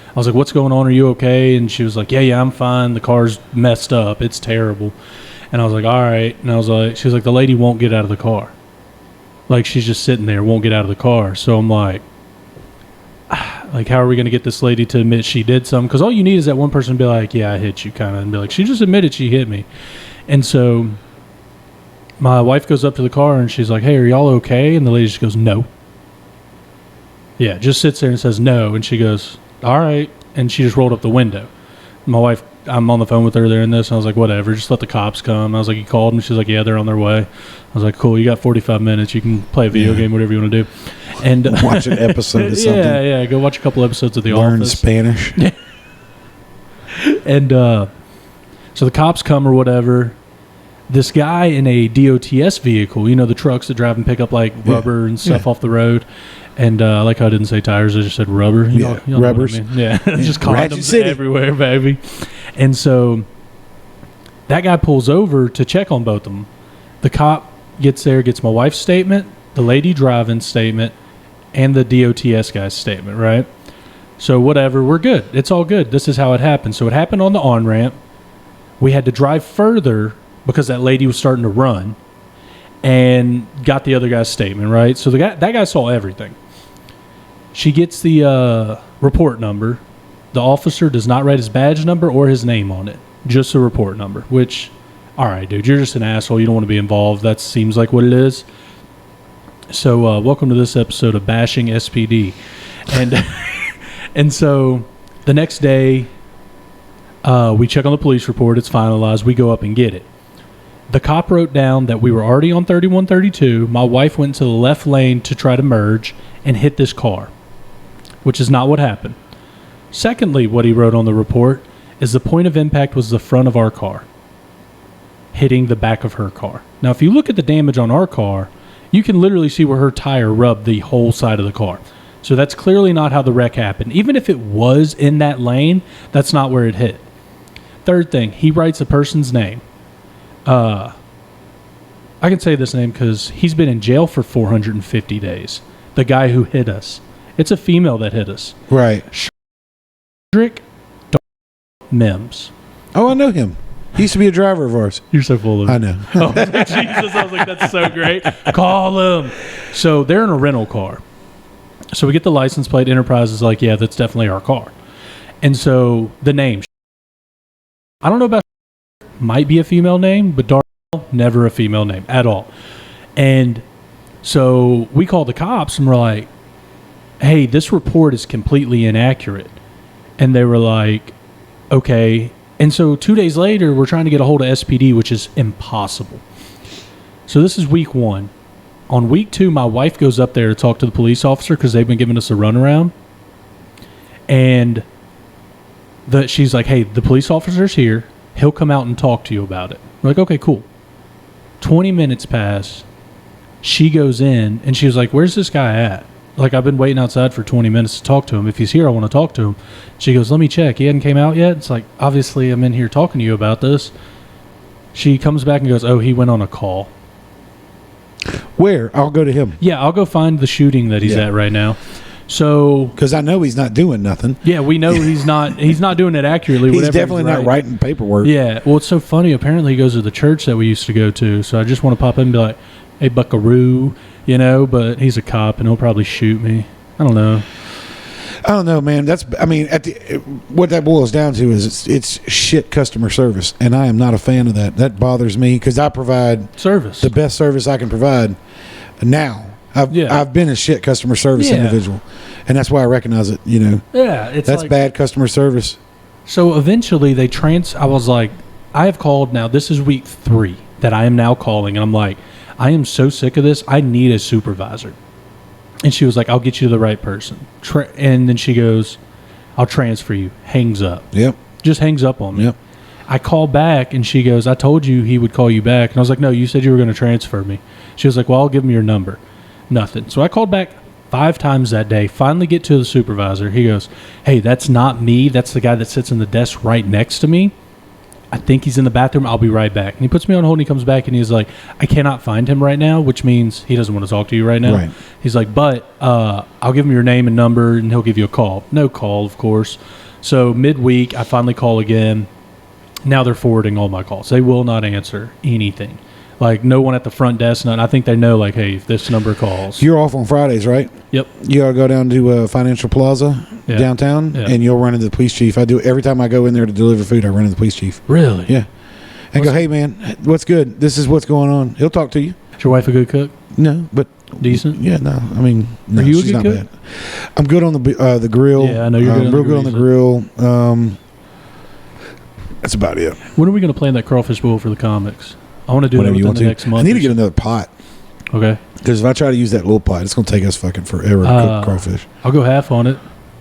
I was like, what's going on? Are you okay? And she was like, yeah, I'm fine. The car's messed up. It's terrible. And I was like, all right. And I was like, she was like, the lady won't get out of the car. Like, she's just sitting there, won't get out of the car. So I'm like, how are we going to get this lady to admit she did something? Because all you need is that one person to be like, yeah, I hit you, kind of, and be like, she just admitted she hit me. And so my wife goes up to the car, and she's like, hey, are y'all okay? And the lady just goes, no. Yeah, just sits there and says no. And she goes, all right. And she just rolled up the window. My wife, I'm on the phone with her there in this, and I was like, whatever, just let the cops come. I was like, you called them? She's like, yeah, they're on their way. I was like, cool, you got 45 minutes. You can play a video game, whatever you want to do. And watch an episode of something. Yeah, go watch a couple episodes of The Learn Office. Spanish. And so the cops come or whatever. This guy in a DOTS vehicle, you know, the trucks that drive and pick up like rubber and stuff off the road. And like I didn't say tires, I just said rubber. You know rubbers. What I mean. Yeah, just condoms everywhere, baby. And so that guy pulls over to check on both of them. The cop gets there, gets my wife's statement, the lady driving statement, and the DOTS guy's statement, right? So whatever, we're good. It's all good. This is how it happened. So it happened on the on-ramp. We had to drive further because that lady was starting to run. and got the other guy's statement, right? So that guy saw everything. She gets the report number. The officer does not write his badge number or his name on it, just a report number, which, all right, dude, you're just an asshole. You don't want to be involved. That seems like what it is. So welcome to this episode of Bashing SPD. And and so the next day, we check on the police report. It's finalized. We go up and get it. The cop wrote down that we were already on 3132. My wife went to the left lane to try to merge and hit this car, which is not what happened. Secondly, what he wrote on the report is the point of impact was the front of our car, hitting the back of her car. Now, if you look at the damage on our car, you can literally see where her tire rubbed the whole side of the car. So that's clearly not how the wreck happened. Even if it was in that lane, that's not where it hit. Third thing, he writes a person's name. I can say this name because he's been in jail for 450 days. The guy who hit us. It's a female that hit us. Right. Hendrick Mims. Oh, I know him. He used to be a driver of ours. You're so full of it. I know. Oh, Jesus, I was like, that's so great. Call him. So they're in a rental car. So we get the license plate. Enterprise is like, yeah, that's definitely our car. And so the name, I don't know about, might be a female name, but Darnell, never a female name at all. And so we call the cops and we're like, hey, this report is completely inaccurate. And they were like, okay. And so 2 days later, we're trying to get a hold of SPD, which is impossible. So this is week 1. On week 2, my wife goes up there to talk to the police officer because they've been giving us a runaround. And she's like, hey, the police officer's here. He'll come out and talk to you about it. We're like, okay, cool. 20 minutes pass. She goes in, and she was like, where's this guy at? Like, I've been waiting outside for 20 minutes to talk to him. If he's here, I want to talk to him. She goes, let me check. He hadn't came out yet? It's like, obviously, I'm in here talking to you about this. She comes back and goes, oh, he went on a call. Where? I'll go to him. Yeah, I'll go find the shooting that he's at right now. So, because I know he's not doing nothing. Yeah, we know he's not doing it accurately. He's definitely not writing paperwork. Yeah, well, it's so funny. Apparently, he goes to the church that we used to go to. So I just want to pop in and be like, hey, buckaroo, but he's a cop and he'll probably shoot me. I don't know. I don't know, man. What that boils down to is it's shit customer service, and I am not a fan of that. That bothers me because I provide service, the best service I can provide. Now, I've been a shit customer service individual, and that's why I recognize it. Yeah, that's like, bad customer service. So eventually, I was like, I have called now. This is week 3 that I am now calling, and I'm like, I am so sick of this. I need a supervisor. And she was like, I'll get you the right person. And then she goes, I'll transfer you. Hangs up. Yep. Just hangs up on me. Yep. I call back, and she goes, I told you he would call you back. And I was like, no, you said you were going to transfer me. She was like, well, I'll give him your number. Nothing. So I called back 5 times that day. Finally get to the supervisor. He goes, hey, that's not me. That's the guy that sits in the desk right next to me. I think he's in the bathroom. I'll be right back. And he puts me on hold, and he comes back, and he's like, I cannot find him right now, which means he doesn't want to talk to you right now. Right. He's like, but I'll give him your name and number, and he'll give you a call. No call, of course. So midweek, I finally call again. Now they're forwarding all my calls. They will not answer anything. Like, no one at the front desk. None. I think they know, like, hey, if this number calls. You're off on Fridays, right? Yep. You ought to go down to Financial Plaza downtown, and you'll run into the police chief. I do every time I go in there to deliver food. I run into the police chief. Really? Yeah. And go, hey, man, what's good? This is what's going on. He'll talk to you. Is your wife a good cook? No, but decent. Yeah, no. I mean, no, are you she's a good not cook? bad. I'm good on the grill. Yeah, I know you're good. Real good on the grill. That's about it. When are we going to plan that crawfish boil for the comics? I want to do that within the next month. I need to get another pot. Okay. Because if I try to use that little pot, it's going to take us fucking forever to cook crawfish. I'll go half on it.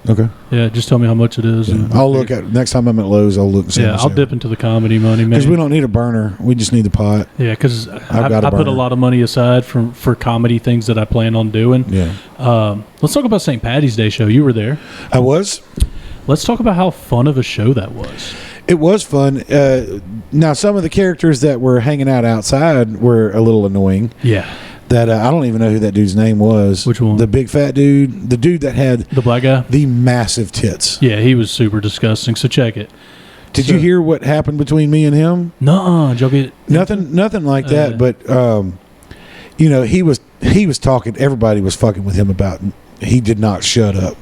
Okay. Yeah, just tell me how much it is. Yeah. I'll look at next time I'm at Lowe's. I'll look. And see I'll dip into the comedy money, man. Because we don't need a burner. We just need the pot. Yeah, because I put a lot of money aside for comedy things that I plan on doing. Yeah. Let's talk about St. Patty's Day show. You were there. I was. Let's talk about how fun of a show that was. It was fun. Now, some of the characters that were hanging out outside were a little annoying. Yeah. That I don't even know who that dude's name was. Which one? The big fat dude. The dude that had the black guy. The massive tits. Yeah, he was super disgusting. So check it. Did you hear what happened between me and him? Nuh-uh. Did y'all get nothing like that. But you know, he was talking. Everybody was fucking with him about. He did not shut up.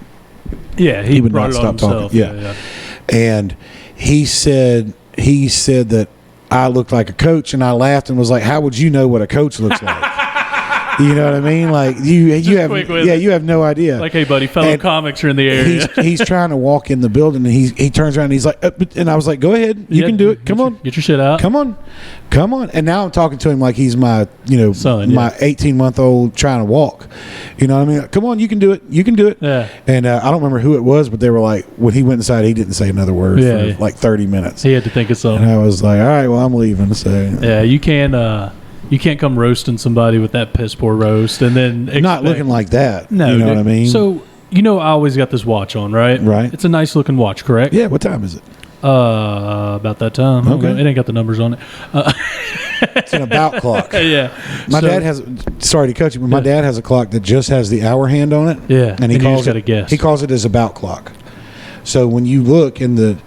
Yeah, He would not stop talking. Yeah. And he said that I looked like a coach, and I laughed and was like, "How would you know what a coach looks like?" You know what I mean? Like you have no idea. Like, hey, buddy, fellow comics are in the area. He's trying to walk in the building, and he turns around and he's like, and I was like, "Go ahead, you can do it. Come on, get your shit out. Come on." And now I'm talking to him like he's my, son, my 18-month-old trying to walk. You know what I mean? Come on, you can do it. You can do it. Yeah. And I don't remember who it was, but they were like, when he went inside, he didn't say another word for like 30 minutes. He had to think of something. And I was like, all right, well, I'm leaving. So yeah, you can't come roasting somebody with that piss poor roast and then not looking like that. No, you know what I mean? So I always got this watch on, right? Right. It's a nice looking watch, correct? Yeah. What time is it? About that time. Okay. It ain't got the numbers on it. It's an about clock. Yeah. My dad has. Sorry to cut you, but my dad has a clock that just has the hour hand on it. Yeah. And he calls it. Guess. He calls it his about clock. So when you look in the.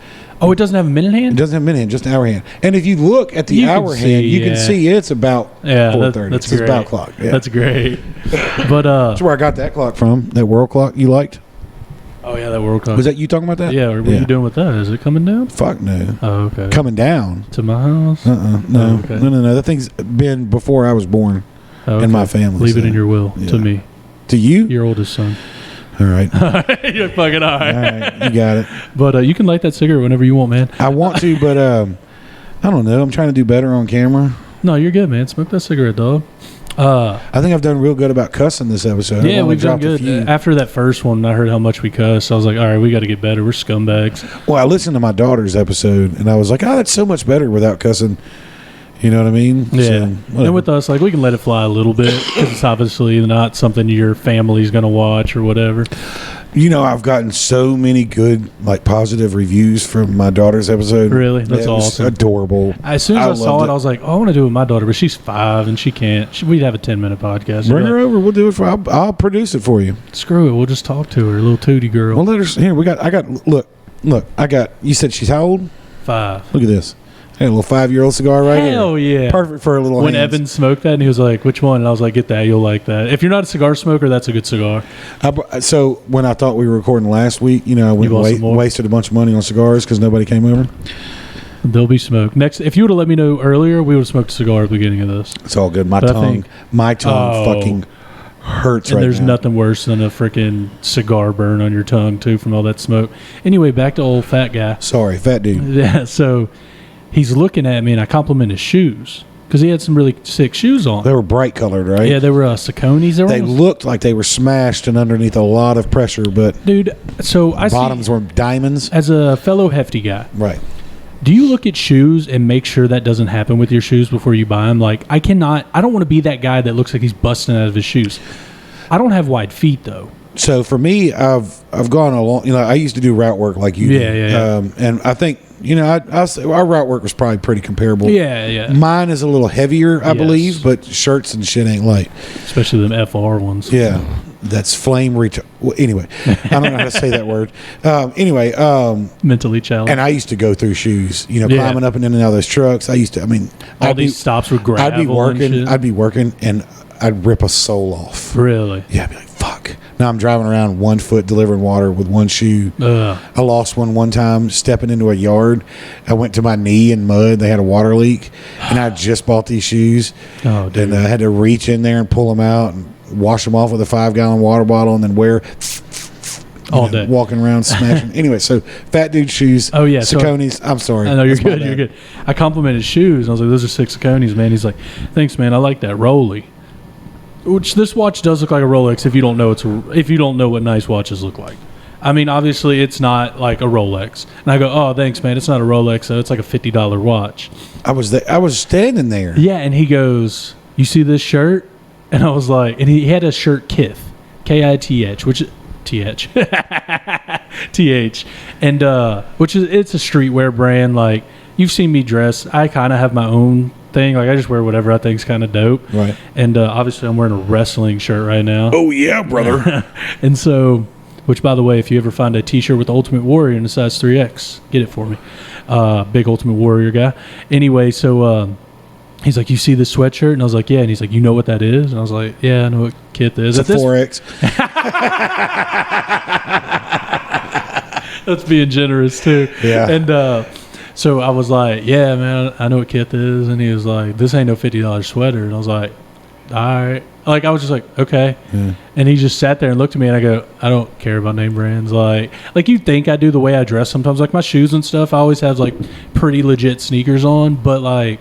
Oh, it doesn't have a minute hand? It doesn't have a minute hand, just an hour hand. And if you look at the hour hand, you can see it's about 4:30. That's it's his about clock. Yeah. That's great. But that's where I got that clock from. That world clock you liked. Oh yeah, that world clock. Was that you talking about that? Yeah. What are you doing with that? Is it coming down? Fuck no. Oh, okay. Coming down to my house? No. Oh, okay. No. That thing's been before I was born in my family. Leave it in your will to me. To you? Your oldest son. All right. You're fucking all right. All right. You got it. But you can light that cigarette whenever you want, man. I want to, but I don't know. I'm trying to do better on camera. No, you're good, man. Smoke that cigarette, dog. I think I've done real good about cussing this episode. Yeah, we've done good. After that first one, I heard how much we cuss. I was like, all right, we got to get better. We're scumbags. Well, I listened to my daughter's episode, and I was like, oh, that's so much better without cussing. You know what I mean? Yeah. So, and with us, like, we can let it fly a little bit because it's obviously not something your family's going to watch or whatever. I've gotten so many good, like, positive reviews from my daughter's episode. Really? That's awesome. Adorable. As soon as I saw it, I was like, oh, I want to do it with my daughter, but she's 5 and she can't. We'd have a 10-minute podcast. Bring her over. We'll do it I'll produce it for you. Screw it. We'll just talk to her, little tootie girl. Well, let her. Here, look. You said she's how old? 5. Look at this. Hey, a little 5-year-old cigar right here. Hell yeah. Perfect for a little When hands. Evan smoked that, and he was like, which one? And I was like, get that. You'll like that. If you're not a cigar smoker, that's a good cigar. So when I thought we were recording last week, I went and wasted a bunch of money on cigars because nobody came over. They'll be smoked. Next, if you would have let me know earlier, we would have smoked a cigar at the beginning of this. It's all good. My tongue fucking hurts right now. And there's nothing worse than a freaking cigar burn on your tongue, too, from all that smoke. Anyway, back to old fat guy. Sorry, fat dude. Yeah, so he's looking at me, and I compliment his shoes because he had some really sick shoes on. They were bright colored, right? Yeah, they were Sauconys. They looked like they were smashed and underneath a lot of pressure, but dude, so I bottoms were diamonds. As a fellow hefty guy, right? Do you look at shoes and make sure that doesn't happen with your shoes before you buy them? Like, I don't want to be that guy that looks like he's busting out of his shoes. I don't have wide feet though. So for me, I've gone along. I used to do route work like you did. Yeah. And I think I'll say our route work was probably pretty comparable. Yeah. Mine is a little heavier, I believe, but shirts and shit ain't light. Especially them FR ones. Yeah, that's flame retard. Well, anyway, I don't know how to say that word. Mentally challenged. And I used to go through shoes. Climbing up and in and out of those trucks. All these stops with gravel. I'd be working and I'd rip a sole off. Really? Yeah, I'd be like, fuck. Now I'm driving around 1 foot delivering water with one shoe. I lost one time stepping into a yard. I went to my knee in mud. They had a water leak, and I just bought these shoes. Oh, dude. And I had to reach in there and pull them out and wash them off with a 5-gallon water bottle and then wear all day. Walking around smashing. Anyway, so fat dude shoes. Oh, yeah. Sauconys. I'm sorry. I know, you're good. You're good. I complimented shoes. I was like, those are 6 Sauconys, man. He's like, thanks, man. I like that Rolly. Which this watch does look like a Rolex if you don't know what nice watches look like. I mean, obviously it's not like a Rolex. And I go, oh, thanks, man. It's not a Rolex, though. It's like a $50 watch. I was standing there. Yeah, and he goes, you see this shirt? And I was like, and he had a shirt Kith, Kith, which is TH, TH, and it's a streetwear brand. Like, you've seen me dress. I kind of have my own thing. Like, I just wear whatever I think's kind of dope. Right. And obviously I'm wearing a wrestling shirt right now. Oh yeah, brother. And so, which by the way, if you ever find a t-shirt with the Ultimate Warrior in a size 3X, get it for me. Big Ultimate Warrior guy. Anyway, so he's like, you see this sweatshirt? And I was like, yeah. And he's like, you know what that is? And I was like, yeah, I know what kith is. It's a 4X. That's being generous too. Yeah. And so I was like, yeah, man, I know what kith is. And he was like, this ain't no $50 sweater. And I was like, all right. Like, I was just like, okay. Yeah. And he just sat there and looked at me, and I go, I don't care about name brands. Like you think I do the way I dress sometimes. Like, my shoes and stuff, I always have, like, pretty legit sneakers on. But, like,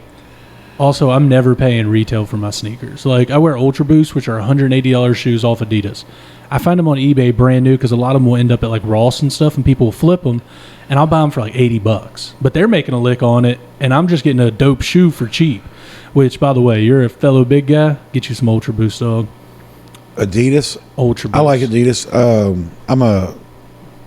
also, I'm never paying retail for my sneakers. Like, I wear Ultra Boosts, which are $180 shoes off Adidas. I find them on eBay brand new because a lot of them will end up at, like, Ross and stuff, and people will flip them. And I'll buy them for, like, $80. But they're making a lick on it, and I'm just getting a dope shoe for cheap. Which, by the way, you're a fellow big guy. Get you some Ultra Boost, dog. Adidas? Ultra Boost. I like Adidas. I'm a...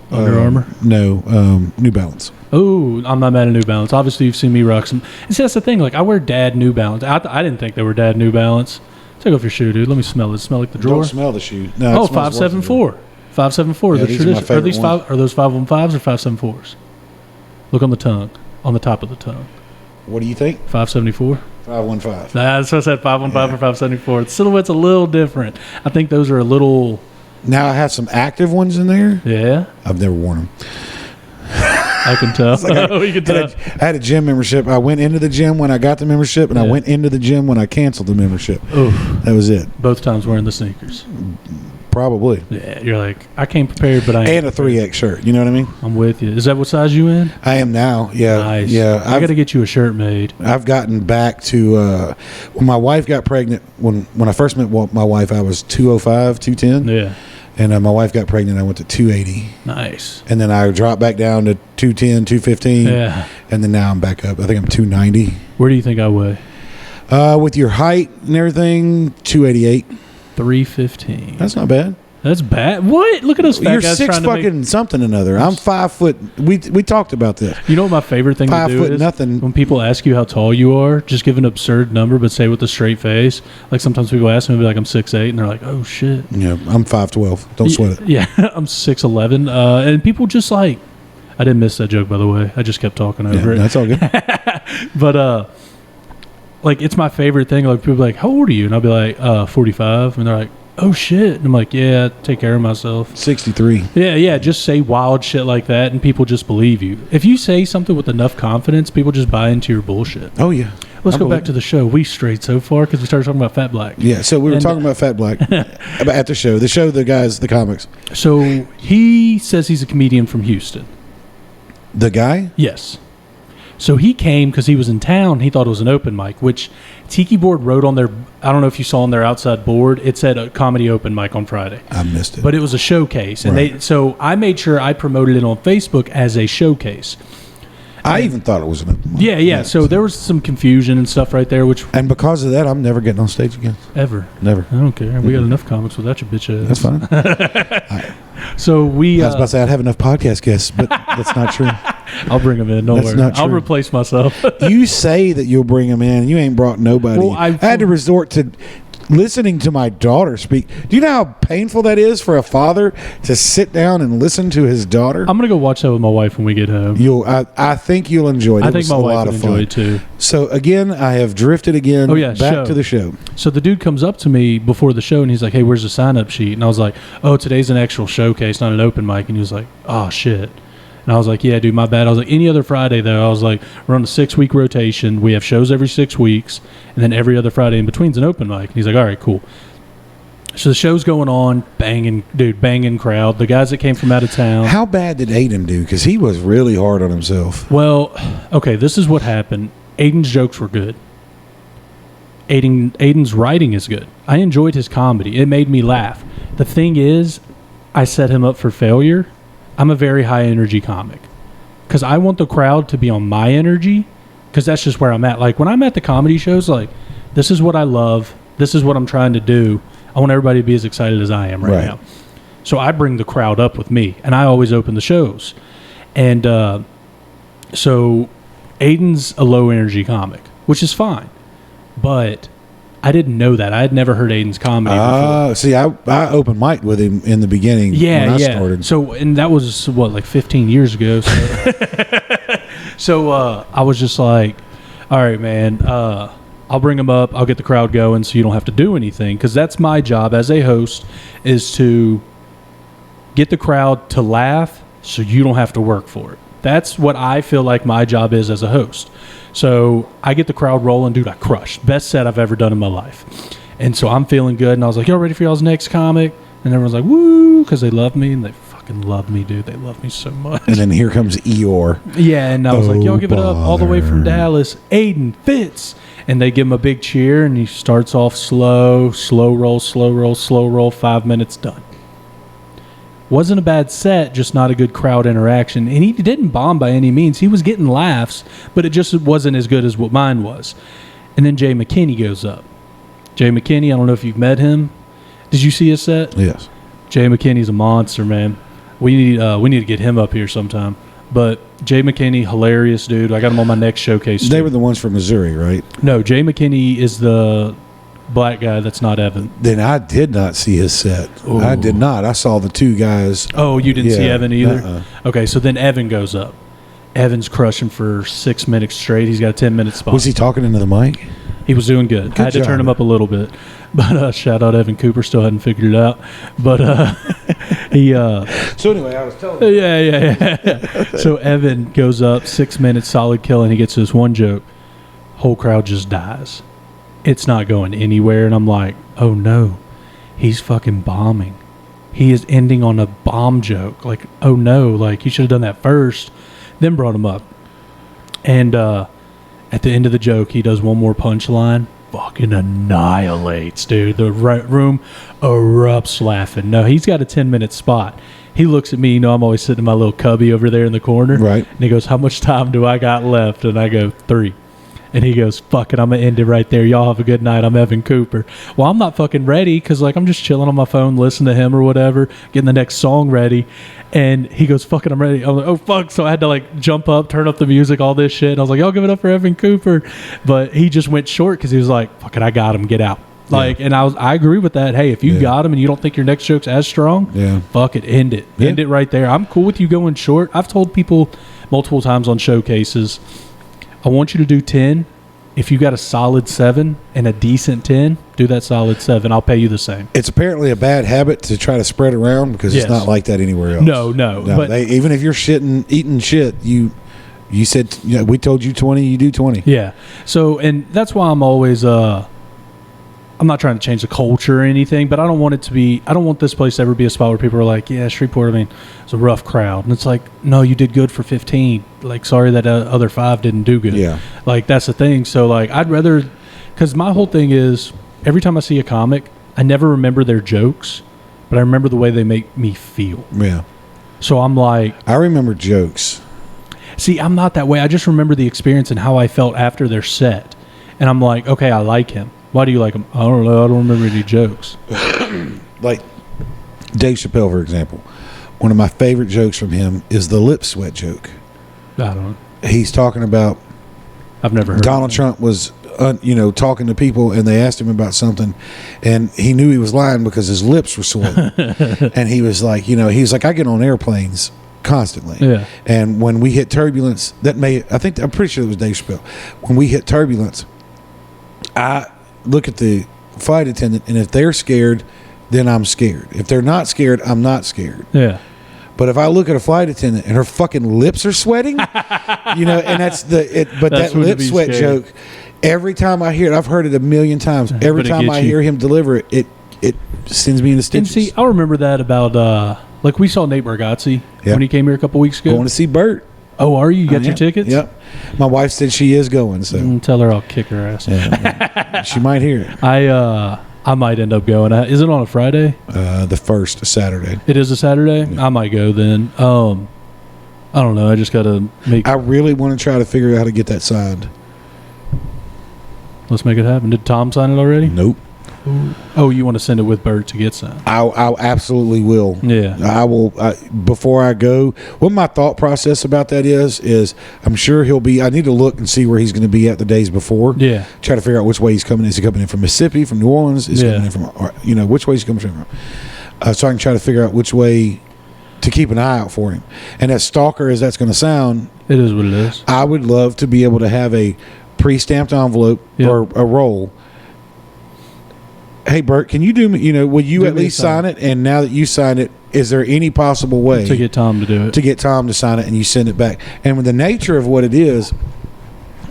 Under Armour? No, New Balance. Oh, I'm not mad at New Balance. Obviously, you've seen me rock some. And see, that's the thing. Like, I wear dad New Balance. I didn't think they were dad New Balance. Take off your shoe, dude. Let me smell it. Smell like the drawer. Don't smell the shoe. No, 574. 574. Yeah, The these are my tradition. Are these favorite five? Are those 515s or 574s? Look on the tongue. On the top of the tongue. What do you think? 574. 515. That's what I said. 515 or 574. The silhouette's a little different. I think those are a little. Now I have some active ones in there. Yeah. I've never worn them. I can tell. We can tell. I had a gym membership. I went into the gym when I got the membership, and I went into the gym when I canceled the membership. Oof. That was it. Both times wearing the sneakers. Probably. Yeah, you're like, I came prepared, but I ain't and a 3X shirt. You know what I mean? I'm with you. Is that what size you in? I am now. Yeah. Nice. Yeah. I got to get you a shirt made. I've gotten back to when my wife got pregnant. When I first met my wife, I was 205, 210. Yeah. And my wife got pregnant. I went to 280. Nice. And then I dropped back down to 210, 215. Yeah. And then now I'm back up. I think I'm 290. Where do you think I weigh? With your height and everything, 288. 315. That's not bad. That's bad. What? Look at us fat You're guys 6 fucking something another. I'm 5 foot. We talked about this. You know what my favorite thing 5 to do foot is? nothing. When people ask you how tall you are, just give an absurd number, but say it with a straight face. Like sometimes people ask me, be like, I'm 6'8", and they're like, oh shit. Yeah, I'm 5'12". Don't sweat it. Yeah, I'm 6'11". And people just like, I didn't miss that joke, by the way. I just kept talking over it. That's all good. But like, it's my favorite thing. Like, people are like, how old are you? And I'll be like, 45. And they're like, oh shit. And I'm like, yeah, I take care of myself. 63. Yeah, just say wild shit like that and people just believe you. If you say something with enough confidence, people just buy into your bullshit. Oh yeah. Let's go back to the show. We strayed so far because we started talking about Fat Black. Yeah, so we were talking about Fat Black at the show. The guys, the comics. So he says he's a comedian from Houston. The guy? Yes. So he came because he was in town. He thought it was an open mic, which Tiki Board wrote on their, I don't know if you saw on their outside board, it said a comedy open mic on Friday. I missed it. But it was a showcase. And so I made sure I promoted it on Facebook as a showcase. I even thought it was an open mic. Yeah. So there was some confusion and stuff right there, which... And because of that, I'm never getting on stage again. Ever. Never. I don't care. We got enough comics without your bitch ass. That's fine. So we... I was about to say I'd have enough podcast guests, but that's not true. I'll bring them in. Don't worry. Not true. I'll replace myself. You say that you'll bring them in, and you ain't brought nobody. Well, I had to resort to listening to my daughter speak. Do you know how painful that is for a father to sit down and listen to his daughter? I'm gonna go watch that with my wife when we get home. I think you'll enjoy it. I think my wife will enjoy it too. So again, I have drifted again. Back to the show. So the dude comes up to me before the show and he's like, "Hey, where's the sign-up sheet?" And I was like, "Oh, today's an actual showcase, not an open mic." And he was like, "Oh shit." And I was like, yeah, dude, my bad. I was like, any other Friday, though, I was like, we're on a 6-week rotation. We have shows every 6 weeks. And then every other Friday in between's an open mic. And he's like, all right, cool. So the show's going on, banging crowd. The guys that came from out of town. How bad did Aiden do? Because he was really hard on himself. Well, okay, this is what happened. Aiden's jokes were good. Aiden's writing is good. I enjoyed his comedy. It made me laugh. The thing is, I set him up for failure. I'm a very high energy comic because I want the crowd to be on my energy because that's just where I'm at. Like when I'm at the comedy shows, like this is what I love. This is what I'm trying to do. I want everybody to be as excited as I am right now. So I bring the crowd up with me and I always open the shows. And so Aiden's a low energy comic, which is fine. But I didn't know that. I had never heard Aiden's comedy before. See, I opened mic with him in the beginning when I started. So, and that was, like 15 years ago. So, so I was just like, all right, man, I'll bring them up. I'll get the crowd going so you don't have to do anything. Because that's my job as a host, is to get the crowd to laugh so you don't have to work for it. That's what I feel like my job is as a host. So I get the crowd rolling. Dude, I crushed. Best set I've ever done in my life. And so I'm feeling good. And I was like, y'all ready for y'all's next comic? And everyone's like, woo, because they love me. And they fucking love me, dude. They love me so much. And then here comes Eeyore. Yeah, and I was like, y'all give it up all the way from Dallas. Aiden Fitz. And they give him a big cheer, and he starts off slow roll, 5 minutes, done. Wasn't a bad set, just not a good crowd interaction. And he didn't bomb by any means. He was getting laughs, but it just wasn't as good as what mine was. And then Jay McKinney goes up. Jay McKinney, I don't know if you've met him. Did you see his set? Yes. Jay McKinney's a monster, man. We need to get him up here sometime. But Jay McKinney, hilarious dude. I got him on my next showcase. They were the ones from Missouri, right? No, Jay McKinney is the black guy that's not Evan. Then I did not see his set. Ooh. I did not. I saw the two guys. Oh, you didn't see Evan either? Uh-uh. Okay, so then Evan goes up. Evan's crushing for 6 minutes straight. He's got a 10-minute spot. Was he talking into the mic? He was doing good. I had to turn him up a little bit. But shout out Evan Cooper. Still hadn't figured it out. But he... So anyway, I was telling you. Yeah. So Evan goes up, 6 minutes, solid kill, and he gets this one joke. Whole crowd just dies. It's not going anywhere. And I'm like, oh no, he's fucking bombing. He is ending on a bomb joke. Like, oh no, like he should have done that first, then brought him up. And at the end of the joke, he does one more punchline. Fucking annihilates, dude. The room erupts laughing. No, he's got a 10-minute spot. He looks at me. You know, I'm always sitting in my little cubby over there in the corner. Right. And he goes, how much time do I got left? And I go, 3. And he goes, fuck it, I'm going to end it right there. Y'all have a good night. I'm Evan Cooper. Well, I'm not fucking ready because, like, I'm just chilling on my phone, listening to him or whatever, getting the next song ready. And he goes, fuck it, I'm ready. I'm like, oh, fuck. So I had to, like, jump up, turn up the music, all this shit. And I was like, y'all give it up for Evan Cooper. But he just went short because he was like, fuck it, I got him. Get out. Like, and I agree with that. Hey, if you got him and you don't think your next joke's as strong, fuck it, end it. End it right there. I'm cool with you going short. I've told people multiple times on showcases, I want you to do 10. If you got a solid 7 and a decent 10, do that solid 7. I'll pay you the same. It's apparently a bad habit to try to spread around because it's not like that anywhere else. No. But even if you're eating shit, you said, we told you 20, you do 20. Yeah. So, and that's why I'm always, I'm not trying to change the culture or anything, but I don't want this place to ever be a spot where people are like, yeah, Shreveport, I mean, it's a rough crowd. And it's like, no, you did good for 15. Like, sorry that other 5 didn't do good. Yeah. Like, that's the thing. So, like, I'd rather, because my whole thing is, every time I see a comic, I never remember their jokes, but I remember the way they make me feel. Yeah. So I'm like, I remember jokes. See, I'm not that way. I just remember the experience and how I felt after their set. And I'm like, okay, I like him. Why do you like him? I don't know. I don't remember any jokes. Like Dave Chappelle, for example. One of my favorite jokes from him is the lip sweat joke. I don't know. He's talking about I've never heard Donald Trump was, talking to people, and they asked him about something, and he knew he was lying because his lips were sweating. And he was like, he's like, I get on airplanes constantly. Yeah. And when we hit turbulence, I'm pretty sure it was Dave Chappelle. When we hit turbulence, I look at the flight attendant, and if they're scared, then I'm scared. If they're not scared, I'm not scared. Yeah. But if I look at a flight attendant and her fucking lips are sweating, and that's that lip sweat joke, every time I hear it, I've heard it a million times. Every time I hear him deliver it, it sends me into stitches. And see, I remember that about, like we saw Nate Bargatze when he came here a couple weeks ago. Going to see Bert. Oh, are you? You got your tickets? Yep. My wife said she is going, so. Tell her I'll kick her ass. Yeah, she might hear it. I might end up going. Is it on a Friday? The first, Saturday. It is a Saturday? Yeah. I might go then. I don't know. I just got to make... I really want to try to figure out how to get that signed. Let's make it happen. Did Tom sign it already? Nope. Oh, you want to send it with Bert to get signed? I absolutely will. Yeah. I will. Before I go, what my thought process about that is I'm sure he'll be, I need to look and see where he's going to be at the days before. Yeah. Try to figure out which way he's coming in. Is he coming in from Mississippi, from New Orleans? Is he coming in from, which way he's coming from? So I can try to figure out which way to keep an eye out for him. And as stalker as that's going to sound, it is what it is. I would love to be able to have a pre-stamped envelope or a roll. Hey, Bert, can you do me? Will you at least sign it? And now that you signed it, is there any possible way to get Tom to do it? To get Tom to sign it, and you send it back. And with the nature of what it is,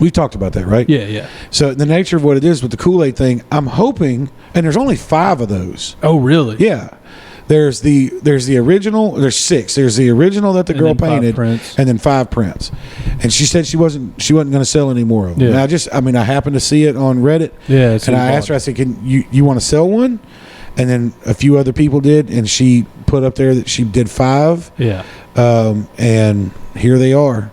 we've talked about that, right? Yeah. So the nature of what it is with the Kool-Aid thing, I'm hoping, and there's only 5 of those. Oh, really? Yeah. There's the original. There's 6. There's the original that the girl painted, and then 5 prints. And she said she wasn't going to sell any more of them. Yeah. And I happened to see it on Reddit. Yeah. And I asked her. I said, "Can you want to sell one?" And then a few other people did, and she put up there that she did 5. Yeah. And here they are.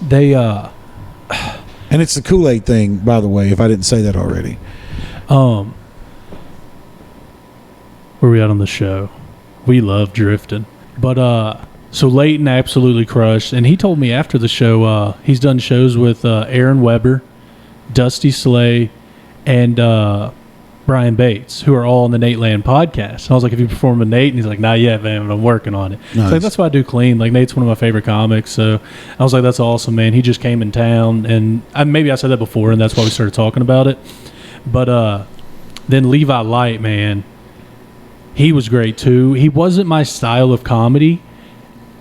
They And it's the Kool-Aid thing, by the way. If I didn't say that already. Where we at on the show? We love drifting. But so Leighton absolutely crushed, and he told me after the show he's done shows with Aaron Weber, Dusty Slay, and Brian Bates, who are all on the Nate Land podcast. And I was like, "Have you performed with Nate?" And he's like, "Not yet, man. I'm working on it." Nice. Like, that's why I do clean. Like, Nate's one of my favorite comics, so I was like, "That's awesome, man." He just came in town, and maybe I said that before, and that's why we started talking about it. But then Levi Light, man. He was great, too. He wasn't my style of comedy,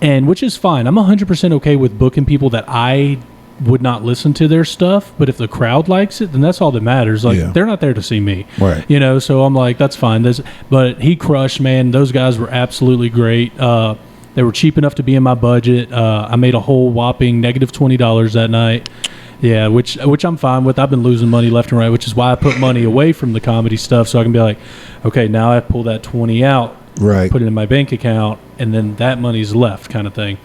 and which is fine. I'm 100% okay with booking people that I would not listen to their stuff, but if the crowd likes it, then that's all that matters. Like, they're not there to see me. Right. So I'm like, that's fine. But he crushed, man. Those guys were absolutely great. They were cheap enough to be in my budget. I made a whole whopping negative $20 that night. Yeah, which I'm fine with. I've been losing money left and right, which is why I put money away from the comedy stuff, so I can be like, okay, now I pull that 20 out, right, put it in my bank account, and then that money's left, kind of thing.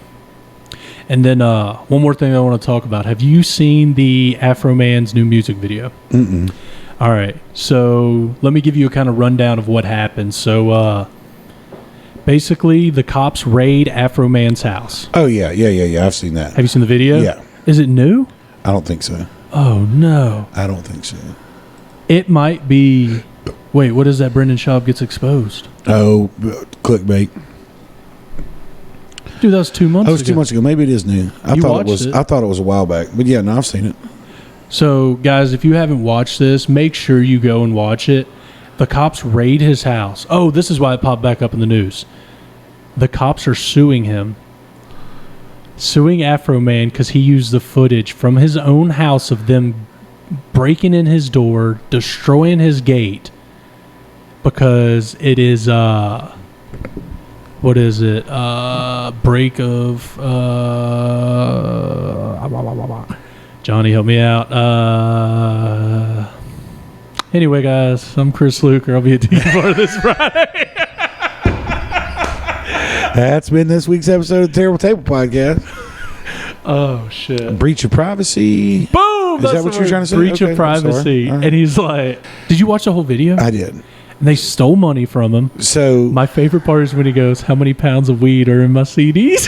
And then one more thing I want to talk about. Have you seen the Afro Man's new music video? Mm-mm. All right, so let me give you a kind of rundown of what happened. So basically, the cops raid Afro Man's house. Oh yeah, I've seen that. Have you seen the video? Yeah. Is it new? I don't think so. Oh, no. I don't think so. It might be... Wait, what is that? Brendan Schaub gets exposed. Oh, clickbait. Dude, that was 2 months ago. That was 2 months ago. Maybe it is new. I thought it was a while back. But yeah, no, I've seen it. So, guys, if you haven't watched this, make sure you go and watch it. The cops raid his house. Oh, this is why it popped back up in the news. The cops are suing him. Suing Afro Man because he used the footage from his own house of them breaking in his door, destroying his gate, because it is what is it? Break of Johnny, help me out. Anyway, guys, I'm Chris Luker. I'll be a DVR this Friday. That's been this week's episode of the Terrible Table Podcast. Oh, shit. Breach of privacy. Boom! Is that what you're trying to say? Breach of privacy. Right. And he's like, did you watch the whole video? I did. And they stole money from him. So my favorite part is when he goes, how many pounds of weed are in my CDs?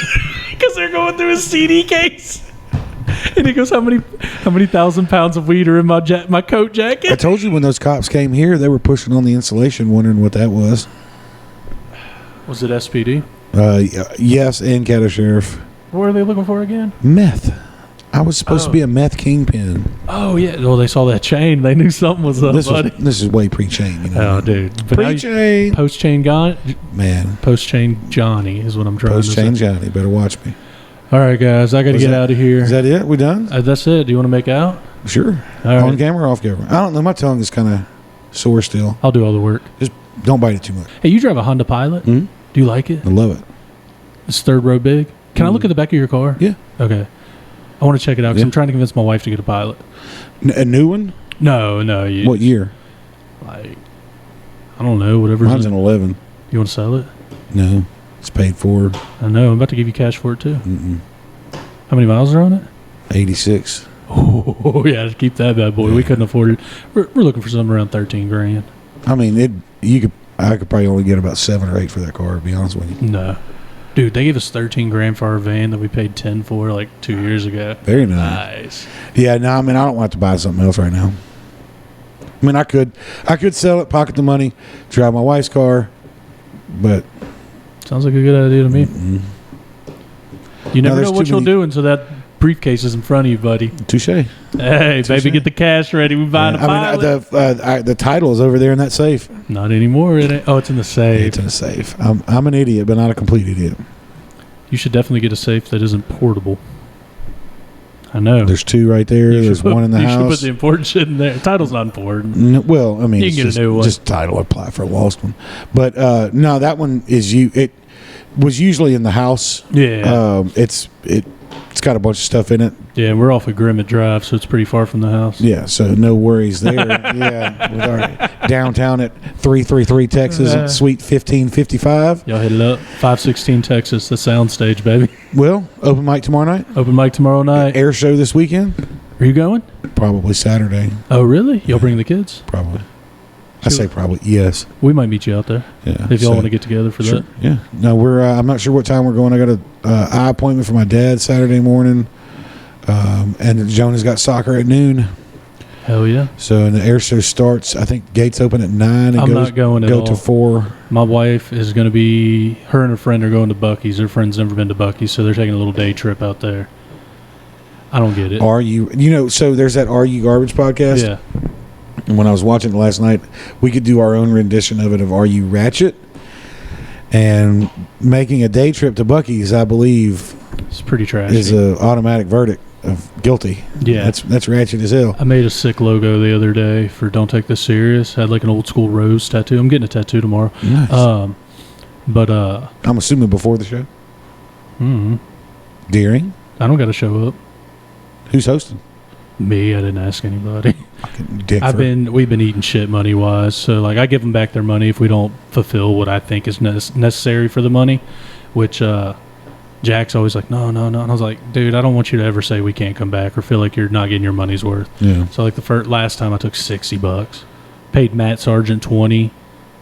Because they're going through his CD case. And he goes, how many 1,000 pounds of weed are in my coat jacket? I told you when those cops came here, they were pushing on the insulation, wondering what that was. Was it SPD? Yes, and Caddo Sheriff. What are they looking for again? Meth. I was supposed to be a meth kingpin. Oh, yeah. Well, they saw that chain. They knew something was up, buddy. This is way pre-chain. You know? Oh, dude. Pre-chain. Post-chain Man. Post-chain Johnny is what I'm trying to say. Post-chain Johnny. Better watch me. All right, guys. I got to get out of here. Is that it? We done? That's it. Do you want to make out? Sure. All right. On camera or off camera? I don't know. My tongue is kind of sore still. I'll do all the work. Just don't bite it too much. Hey, you drive a Honda Pilot? Mm-hmm. Do you like it? I love it. It's third row big. Can I look at the back of your car? Yeah. Okay. I want to check it out because I'm trying to convince my wife to get a Pilot. A new one? No. What year? Like, I don't know. Whatever. Mine's an 11. You want to sell it? No. It's paid for. I know. I'm about to give you cash for it too. Mm-mm. How many miles are on it? 86. Oh yeah, keep that bad boy. Yeah. We couldn't afford it. We're looking for something around $13,000. I mean, I could probably only get about 7 or 8 for that car. To be honest with you. No. Dude, they gave us $13,000 for our van that we paid $10,000 for like 2 years ago. Very nice. Yeah, no, I mean, I don't want to buy something else right now. I mean, I could sell it, pocket the money, drive my wife's car, but sounds like a good idea to me. Mm-mm. You never know what you'll do until that briefcase is in front of you, buddy. Touche. Hey, baby, get the cash ready. We buying a pilot. The title is over there in that safe. Not anymore. Oh, it's in the safe. It's in a safe. I'm an idiot, but not a complete idiot. You should definitely get a safe that isn't portable. I know. There's 2 right there. There's one in the house. You should put the important shit in there. Title's not important. No, well, I mean, you can get a new one. Just title, apply for a lost one. But no, that one is It was usually in the house. Yeah. It's got a bunch of stuff in it. Yeah, we're off of Grimmett Drive, so it's pretty far from the house. Yeah, so no worries there. Yeah, with our downtown at 333 Texas at Suite 1555. Y'all hit it up. 516 Texas, the soundstage, baby. Well, open mic tomorrow night. Open mic tomorrow night. Air show this weekend. Are you going? Probably Saturday. Oh, really? Y'all bring the kids? Probably. I say probably, yes. We might meet you out there. Yeah. If y'all want to get together for that. Yeah. No, we're. I'm not sure what time we're going. I got a eye appointment for my dad Saturday morning, and Jonah's got soccer at noon. Hell yeah! So and the air show starts. I think gates open at 9 and I'm not going at all. to 4. My wife is going to be. Her and her friend are going to Buc-ee's. Her friend's never been to Buc-ee's, so they're taking a little day trip out there. I don't get it. Are you? So there's that Are You Garbage podcast. Yeah. And when I was watching it last night, we could do our own rendition of it of Are You Ratchet? And making a day trip to Buc-ee's, I believe, it's pretty trashy. Is an automatic verdict of guilty. Yeah. That's ratchet as hell. I made a sick logo the other day for Don't Take This Serious. I had like an old school rose tattoo. I'm getting a tattoo tomorrow. Nice. But I'm assuming before the show. Mm-hmm. During? I don't got to show up. Who's hosting? Me. I didn't ask anybody. We've been eating shit money wise, so like I give them back their money if we don't fulfill what I think is necessary for the money, which Jack's always like no, and I was like, dude, I don't want you to ever say we can't come back or feel like you're not getting your money's worth. Yeah. So like last time I took $60, paid Matt Sargent 20,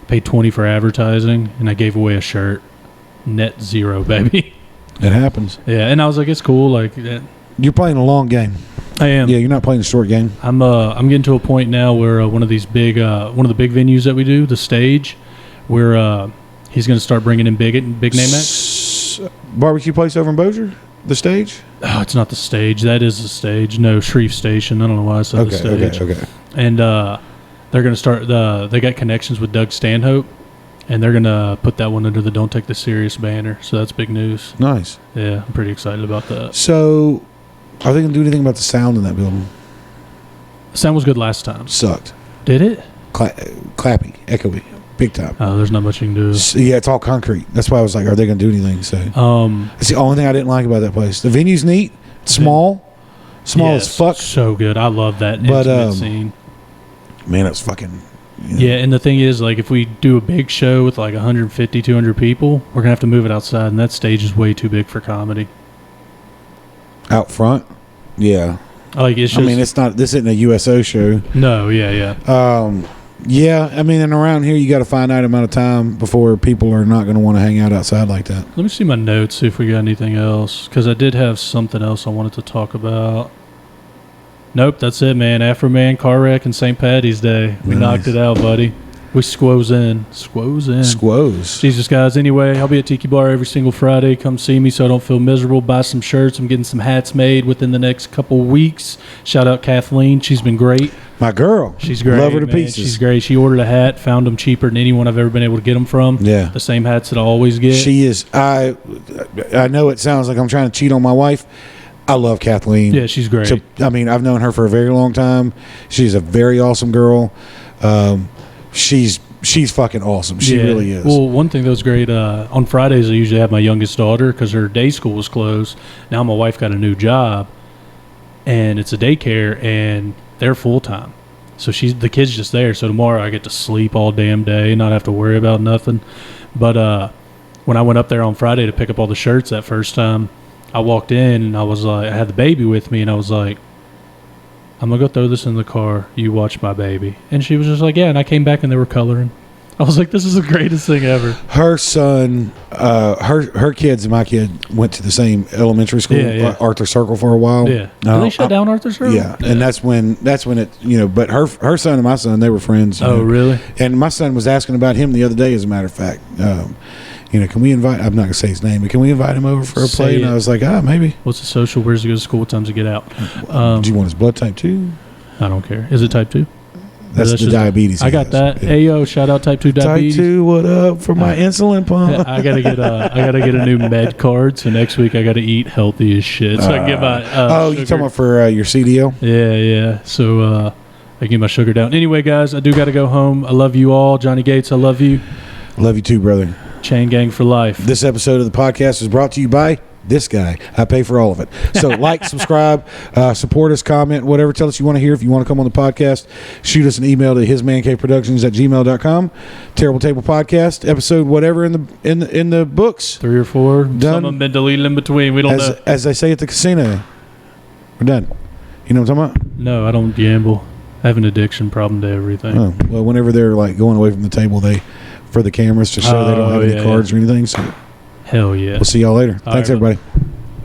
paid 20 for advertising, and I gave away a shirt, net zero, baby. It happens. Yeah, and I was like, it's cool, like you're playing a long game. I am. Yeah, you're not playing a short game. I'm getting to a point now where one of the big venues that we do, the stage, where he's going to start bringing in big name acts. Barbecue place over in Bossier, the stage. Oh, it's not the stage. That is the stage. No, Shreve Station. I don't know why I said the stage. Okay. And they're going to start. They got connections with Doug Stanhope, and they're going to put that one under the Don't Take This Serious banner. So that's big news. Nice. Yeah, I'm pretty excited about that. So, are they going to do anything about the sound in that building? The sound was good last time. Sucked. Did it? Clappy, echoey, big time. Oh, there's not much you can do. Yeah, it's all concrete. That's why I was like, are they going to do anything? So, it's the only thing I didn't like about that place. The venue's neat, small as fuck. So good. I love that intimate scene. Man, it's fucking. Yeah, and the thing is, like, if we do a big show with like 150, 200 people, we're gonna have to move it outside, and that stage is way too big for comedy. Out front, yeah. Like it's just, I mean, it's not. This isn't a USO show. No, yeah. Yeah, I mean, and around here, you got a finite amount of time before people are not going to want to hang out outside like that. Let me see my notes, see if we got anything else, because I did have something else I wanted to talk about. Nope, that's it, man. Afro Man car wreck and St. Paddy's Day. We knocked it out, buddy. We squoze in. Squoze. Jesus, guys. Anyway, I'll be at Tiki Bar every single Friday. Come see me so I don't feel miserable. Buy some shirts. I'm getting some hats made within the next couple weeks. Shout out Kathleen. She's been great. My girl. She's great. Love her to man. pieces. She's great. She ordered a hat, found them cheaper than anyone I've ever been able to get them from. Yeah. The same hats that I always get. She is. I know it sounds like I'm trying to cheat on my wife. I love Kathleen. Yeah, she's great. So, I mean, I've known her for a very long time. She's a very awesome girl. She's fucking awesome. She really is. Well, one thing that was great, on Fridays I usually have my youngest daughter because her day school was closed. Now my wife got a new job, and it's a daycare, and they're full-time. So the kid's just there. So tomorrow I get to sleep all damn day, not have to worry about nothing. But when I went up there on Friday to pick up all the shirts that first time, I walked in, and I was like, I had the baby with me, and I was like, I'm going to go throw this in the car. You watch my baby. And she was just like, yeah. And I came back, and they were coloring. I was like, this is the greatest thing ever. Her son, her kids and my kid went to the same elementary school, Arthur Circle, for a while. Yeah. Did they shut down Arthur Circle? Yeah. And that's when it, but her son and my son, they were friends. Oh, really? And my son was asking about him the other day, as a matter of fact. can we invite? I'm not gonna say his name, but can we invite him over for a play? And I was like, maybe. What's the social? Where's he go to school? What times he get out? Do you want his blood type 2? I don't care. Is it type 2? That's the diabetes. I got that. Yeah. Hey yo, shout out type 2 diabetes. Type 2, what up for my insulin pump? I gotta get a new med card. So next week I gotta eat healthy as shit. So I can get my you talking about for your CDO? Yeah. So I can get my sugar down. Anyway, guys, I do gotta go home. I love you all. Johnny Gates, I love you. Love you too, brother. Chain gang for life. This episode of the podcast is brought to you by this guy. I pay for all of it. So like, subscribe, support us, comment, whatever. Tell us you want to hear. If you want to come on the podcast, shoot us an email to hismancaveproductions@gmail.com. Terrible Table Podcast, episode whatever in the books. 3 or 4. Done. Some of them been deleted in between. We don't know. As they say at the casino, we're done. You know what I'm talking about? No, I don't gamble. I have an addiction problem to everything. Oh, well, whenever they're like going away from the table, for the cameras to show they don't have any cards or anything. So hell yeah. We'll see y'all later. Thanks, everybody.